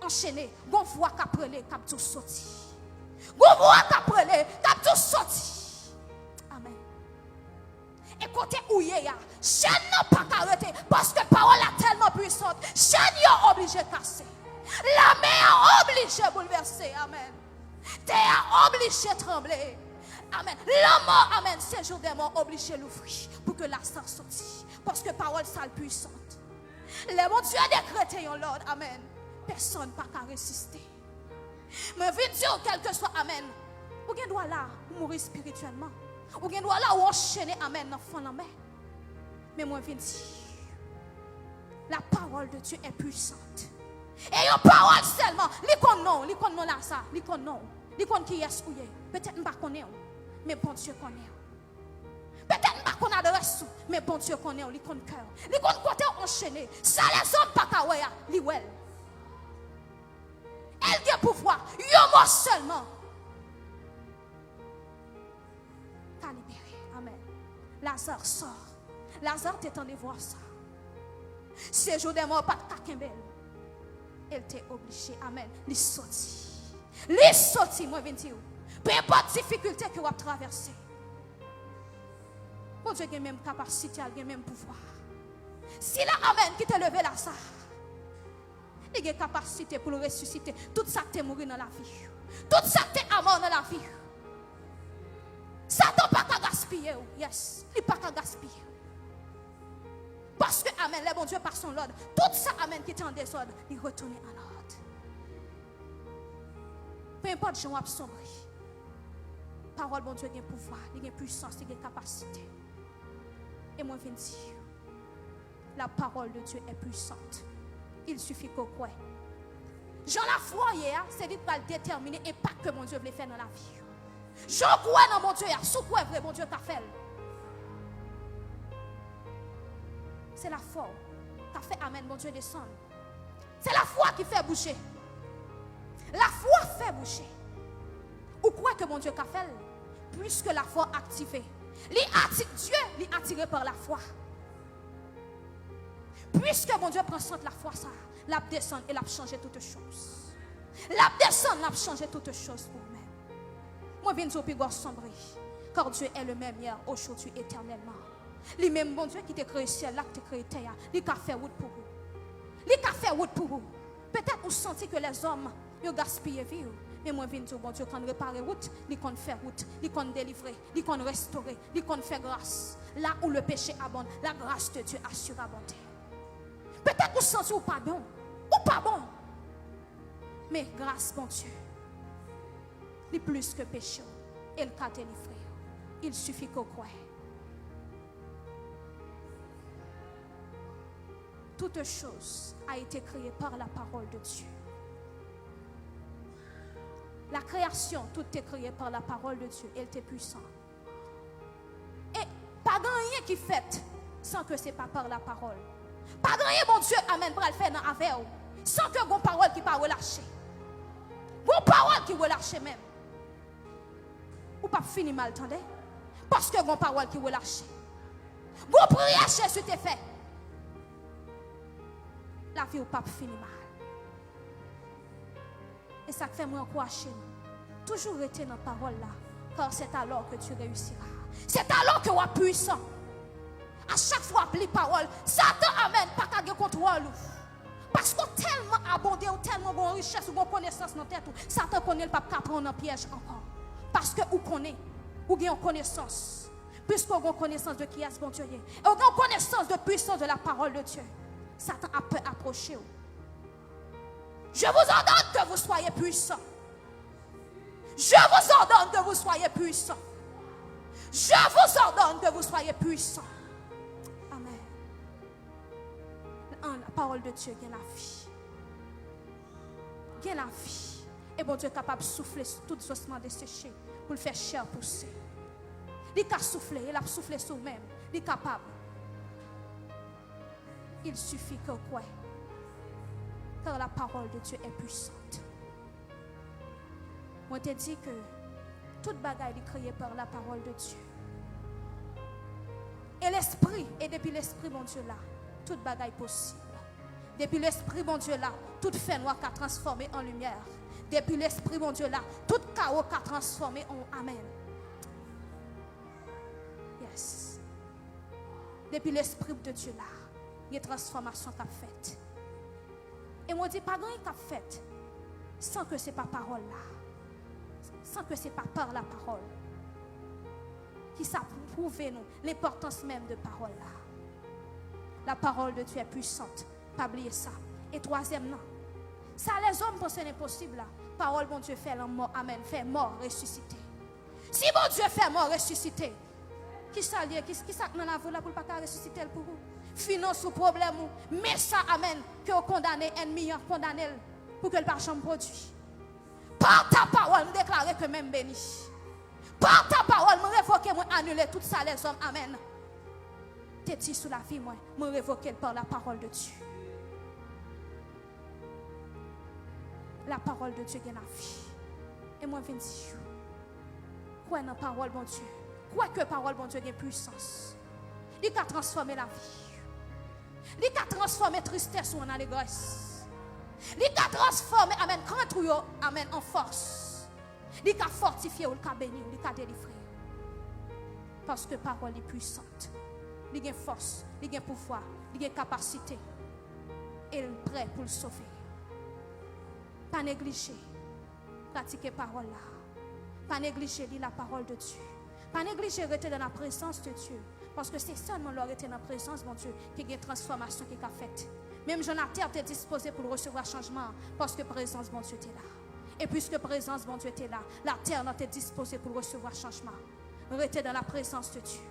enchaîné, qu'on voit qu'après les cap tout sorti. Qu'on voit qu'après les cap tout sorti. Amen. Et côté où il y a, chaîne n'a pas arrêté parce que parole est tellement puissante. Chaîne est obligé de casser. La mer est obligée de bouleverser. Amen. Terre est obligée de trembler. Amen. La mort, amen, ces jours des morts obligés de l'ouvrir pour que la sang sorte. Parce que parole sale puissante. Les bon Dieu a décrété un l'ordre. Amen. Personne n'a pas résister. Mais viens dire quel que soit, amen. Ou bien doit là mourir spirituellement. Ou bien doit là ou enchaîner, amen, dans fond la main. Mais moi viens dire, la parole de Dieu est puissante. Et une parole seulement, l'icône non là ça, l'icône non. L'icône qui est souillé. Peut-être pas connaît, mais bon Dieu connaît. Peut-être pas qu'on adresse, mais bon Dieu connaît, l'icône cœur. L'icône côté enchaîné. Ça les hommes pas kawaya, liwel. Elle a pouvoir, un mot seulement. T'as libéré. Amen. Lazare sort. Lazare t'étendait voir ça. Ces jours des morts, pas de kakembel. Elle t'est obligée. Amen. Les sorti. Les sorti, moi, je viens dire. Peu importe difficulté que vous avez traversée. Bon Dieu a la même capacité, il a le même pouvoir. Si la amen qui t'a levé là, ça. Il a la capacité pour le ressusciter. Tout ça qui est mort dans la vie. Tout ça qui est mort dans la vie. Satan n'a pas qu'à gaspiller. Yes. Il n'a pas qu'à gaspiller. Parce que, amen, le bon Dieu par son ordre. Tout ça, amen, qui était en désordre, il retourne en ordre. Peu importe, je vais sombrer. Parole, bon Dieu, il a pouvoir, il a puissance, il a capacité. Et moi, je viens dire, la parole de Dieu est puissante. Il suffit qu'on croie. Jean la foi hier, c'est lui qui va le déterminer et pas que mon Dieu veut faire dans la vie. Je crois dans mon Dieu, sous quoi vrai mon Dieu t'a fait. C'est la foi qui a fait amen, mon Dieu descend. C'est la foi qui fait bouger. La foi fait bouger. Ou quoi que mon Dieu a fait, puisque la foi activée. Dieu est attiré par la foi. Puisque mon Dieu prend soin de la foi, ça, l'a descend et l'a changé toutes choses. L'a descend, l'a changé toutes choses pour moi. Moi, je viens de dire sombrer. Car Dieu est le même hier, aujourd'hui, éternellement. Le même bon Dieu qui t'a créé ciel, là, qui t'a créé terre, il a fait route pour vous. Il a fait route pour vous. Peut-être vous sentez que les hommes, ils gaspillent vie. Mais moi, je viens de dire, bon Dieu, quand réparer route, il compte faire route, il compte délivrer, il compte restaurer, il compte faire grâce. Là où le péché abonde, la grâce de Dieu assure abonder. Peut-être vous sentez ou pas bon, ou pas bon. Mais grâce, bon Dieu, il est plus que péché. Il t'a délivré. Il suffit qu'on croie. Toute chose a été créée par la parole de Dieu. La création, tout est créé par la parole de Dieu. Elle était puissante. Et pas rien qui fait sans que ce n'est pas par la parole. Pas rien, mon Dieu, amen, pour le faire dans la vie. Sans que vos paroles qui ne pas relâcher. Vos paroles qui relâchent même. Ou pas fini mal, attendez? Parce que vos paroles qui relâchent. Vos prières, Jésus t'est fait. La vie ou pas fini mal. Et ça fait moi encourager nous. Toujours rester dans la parole là. Car c'est alors que tu réussiras. C'est alors que tu es puissant. À chaque fois, les paroles, Satan amène pas qu'à contrôle. Parce qu'on tellement abondé, ou tellement bon richesse, ou bon connaissance dans la tête, Satan connaît le pape qui prend un piège encore. Parce que vous connaissez, vous avez une connaissance. Puisque vous avez une connaissance de qui est ce bon Dieu. Et vous avez une connaissance de puissance de la parole de Dieu. Satan a peu approché. Je vous ordonne que vous soyez puissants. Je vous ordonne que vous soyez puissants. Je vous ordonne que vous soyez puissants. Amen. La parole de Dieu est la vie. Est la vie. Et bon Dieu est capable de souffler sur tout ossements desséchés pour le faire chair pousser. Il est soufflé, il a soufflé sur lui-même. Il est capable. Il suffit que quoi? Car la parole de Dieu est puissante. Moi, je te dis que toute bagaille est créée par la parole de Dieu. Et l'esprit, et depuis l'esprit, mon Dieu, là, toute bagaille possible. Depuis l'esprit, mon Dieu, là, toute fin noire qu'a transformé en lumière. Depuis l'esprit, mon Dieu, là, tout chaos qu'a transformé en amen. Yes. Depuis l'esprit de Dieu, là, il y a une transformation qu'a faite. Et moi, je dis, pas grand qu'a fait sans que ce n'est pas parole là. Sans que ce n'est pas par la parole. Qui ça prouve nous l'importance même de parole là. La parole de Dieu est puissante. Pas oublier ça. Et troisièmement, ça les hommes pensent impossible là. Parole bon Dieu fait mort, amen, fait mort, ressuscité. Si bon Dieu fait mort, ressuscité, qui ça lié, qui ça dans la vie là pour pas ressusciter pour vous? Finance ou problème, mais ça, amen, que vous condamnez ennemi, condamnez pour que le pas jamais produit. Par ta parole, nous déclarer que même béni. Par ta parole, nous révoquer, moi annuler tout ça les hommes, amen. T'es dit sous la vie, moi, me révoquer par la parole de Dieu. La parole de Dieu est la vie. Et moi, je viens dire, quoi dans la parole, bon Dieu? Quoi que la parole, bon Dieu, a puissance. Il a transformé la vie. Il a transformé tristesse ou en allégresse. Il a transformé, amen, contre vous, amen, en force. Il a fortifié ou il a béni ou il a délivré. Parce que la parole est puissante. Il a force, il a pouvoir, il a capacité. Et il est prêt pour le sauver. Pas négliger, pratiquer la parole là. Pas négliger la parole de Dieu. Pas négliger rester dans la présence de Dieu. Parce que c'est seulement leur rester dans la présence de Dieu qu'il y a une transformation qui est faite. Même Jean la terre est disposé pour recevoir changement. Parce que la présence de Dieu est là. Et puisque la présence de Dieu est là, la terre est disposée pour recevoir changement. Restez dans la présence de Dieu.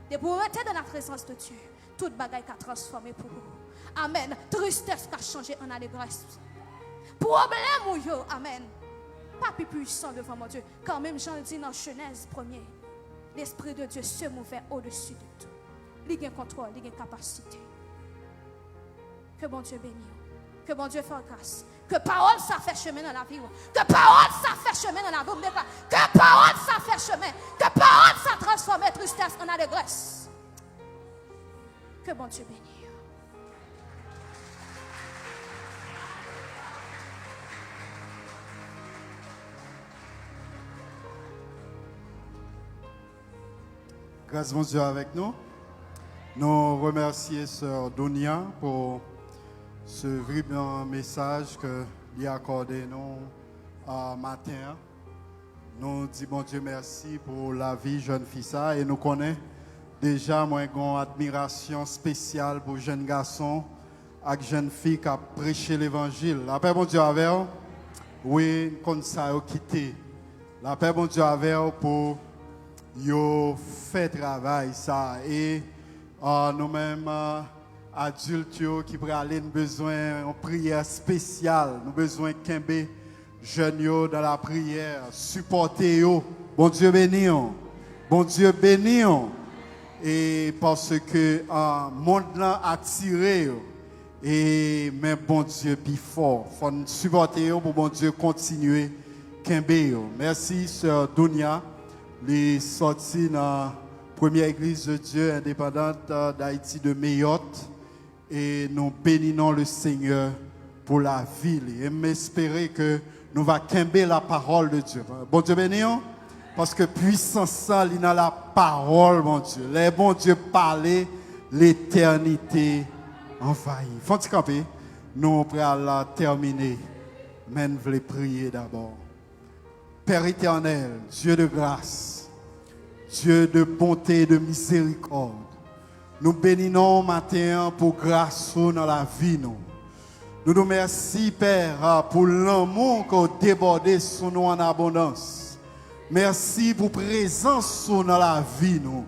Et pour rester dans la présence de Dieu, toute bagaille a transformé pour vous. Amen. Tristesse qui a changé en allégresse. Problème ou yo, amen. Pas plus puissant devant mon Dieu. Quand même Jean dit dans Genèse 1er, l'Esprit de Dieu se mouvait au-dessus de tout. Il y a un contrôle, il y a une capacité. Que bon Dieu bénisse. Que bon Dieu fasse grâce. Que parole ça fait chemin dans la vie. Que parole ça fait chemin dans la vie. Que parole ça fait chemin. Que parole ça transforme la tristesse en allégresse. Que bon Dieu bénisse. Grâce mon Dieu avec nous. Nous remercions Sœur Donia pour ce vibrant message que lui a accordé nous matin. Nous disons bon Dieu merci pour la vie jeune fille ça et nous connaissons déjà moi une admiration spéciale pour jeunes garçons et jeunes filles qui ont prêché l'évangile. La paix bon Dieu avec vous. Oui, comme ça a quitté. La paix bon Dieu avec vous pour yo fait travail ça et nous-mêmes adultes qui pour aller nous besoin une prière spéciale, nous besoin kembe jeunes yo dans la prière, supporter yo. Bon Dieu béni. Bon Dieu béni. Et parce que monde là attiré et mais bon Dieu plus fort, faut supporter yo pour bon Dieu continuer kembe yo. Merci sœur Dunia. Les sortis dans la première église de Dieu indépendante d'Haïti de Mayotte et nous bénissons le Seigneur pour la ville et m'espérer que nous va kembe la parole de Dieu. Bon Dieu bénissons parce que puissance ça il dans la parole mon Dieu. Les bon Dieu parler l'éternité envahie. Faut-il camper? Nous allons terminer. Mais nous voulons prier d'abord. Père éternel, Dieu de grâce, Dieu de bonté et de miséricorde, nous bénissons matin pour grâce dans la vie. Nous nous remercions, Père, pour l'amour que vous débordez sur nous en abondance. Merci pour la présence dans la vie. Nous.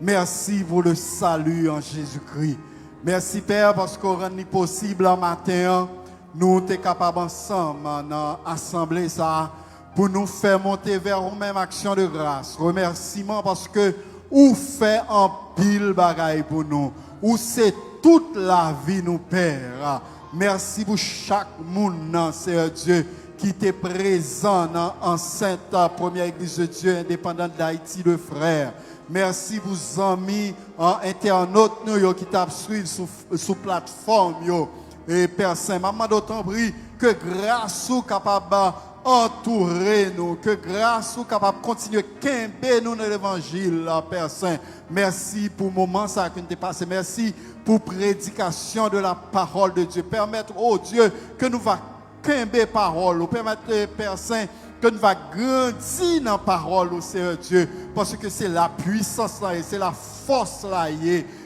Merci pour le salut en Jésus-Christ. Merci, Père, parce qu'on rend possible en matin, nous sommes capables ensemble dans l'assemblée ça. Pour nous faire monter vers une même action de grâce. Remerciement parce que vous faites un pile bagaille pour nous. Ou c'est toute la vie nous Père. Merci pour chaque monde, Seigneur Dieu, qui était présent dans l'enceinte première église de Dieu indépendante d'Haïti, le frère. Merci pour les amis en internautes nous qui t'a suivi sur plateforme yo. Et Père Saint, maman d'autant prie que grâce soit capable entourer nous, que grâce soit capable continuer quimber nous dans l'évangile, Père Saint. Merci pour le moment ça qui nous est passé. Merci pour prédication de la parole de Dieu. Permettre, oh Dieu, que nous va quimber parole. Permettre, Père Saint, que nous va grandir dans la parole, oh Seigneur Dieu. Parce que c'est la puissance là, c'est la force là,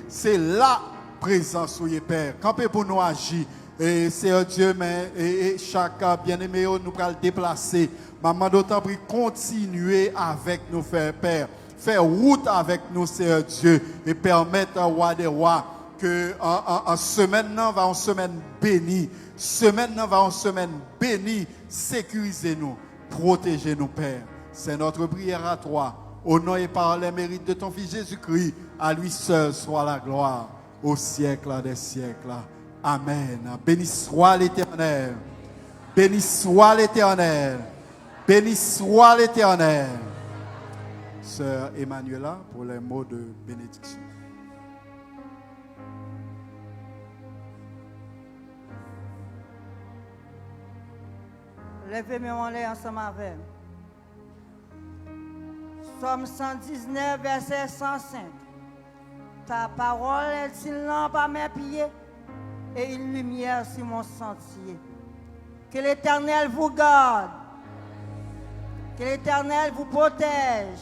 c'est la présence, oui, Père. Campez pour nous agir. Et Seigneur Dieu, mais et chaque bien-aimé, nous pourrons le déplacer. Maman d'autant prie, continuer avec nous, Père. Faire route avec nous, Seigneur Dieu. Et permettre à roi des rois que en semaine, va en semaine bénie. Semaine, va en semaine bénie. Sécurisez-nous. Protégez-nous, Père. C'est notre prière à toi. Au nom et par les mérites de ton Fils Jésus-Christ, à lui seul soit la gloire au siècle des siècles. Amen. Béni soit l'Éternel. Béni soit l'Éternel. Béni soit l'Éternel. Sœur Emmanuela pour les mots de bénédiction. Levez-moi en l'air ensemble avec. Somme 119, verset 105. Ta parole est une lampe à mes pieds et une lumière sur mon sentier. Que l'Éternel vous garde. Que l'Éternel vous protège.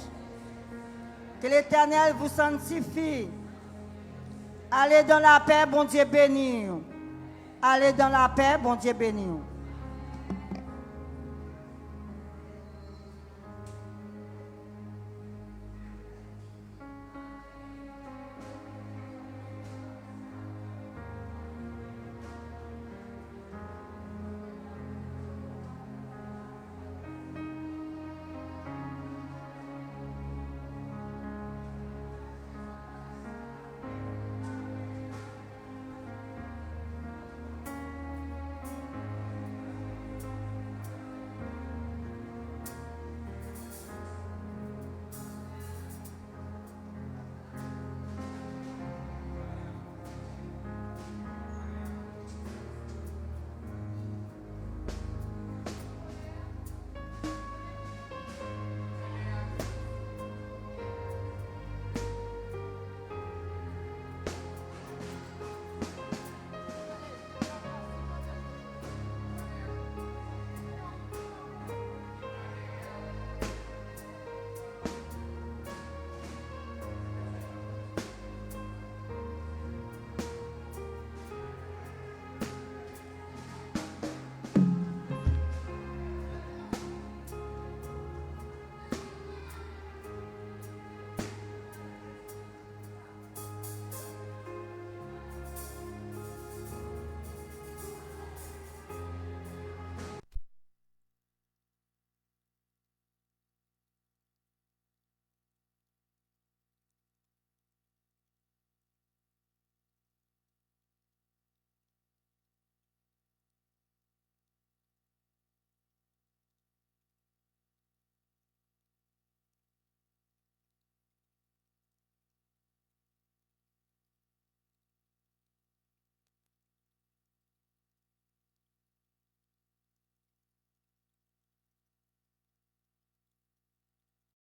Que l'Éternel vous sanctifie. Allez dans la paix, bon Dieu béni. Allez dans la paix, bon Dieu béni.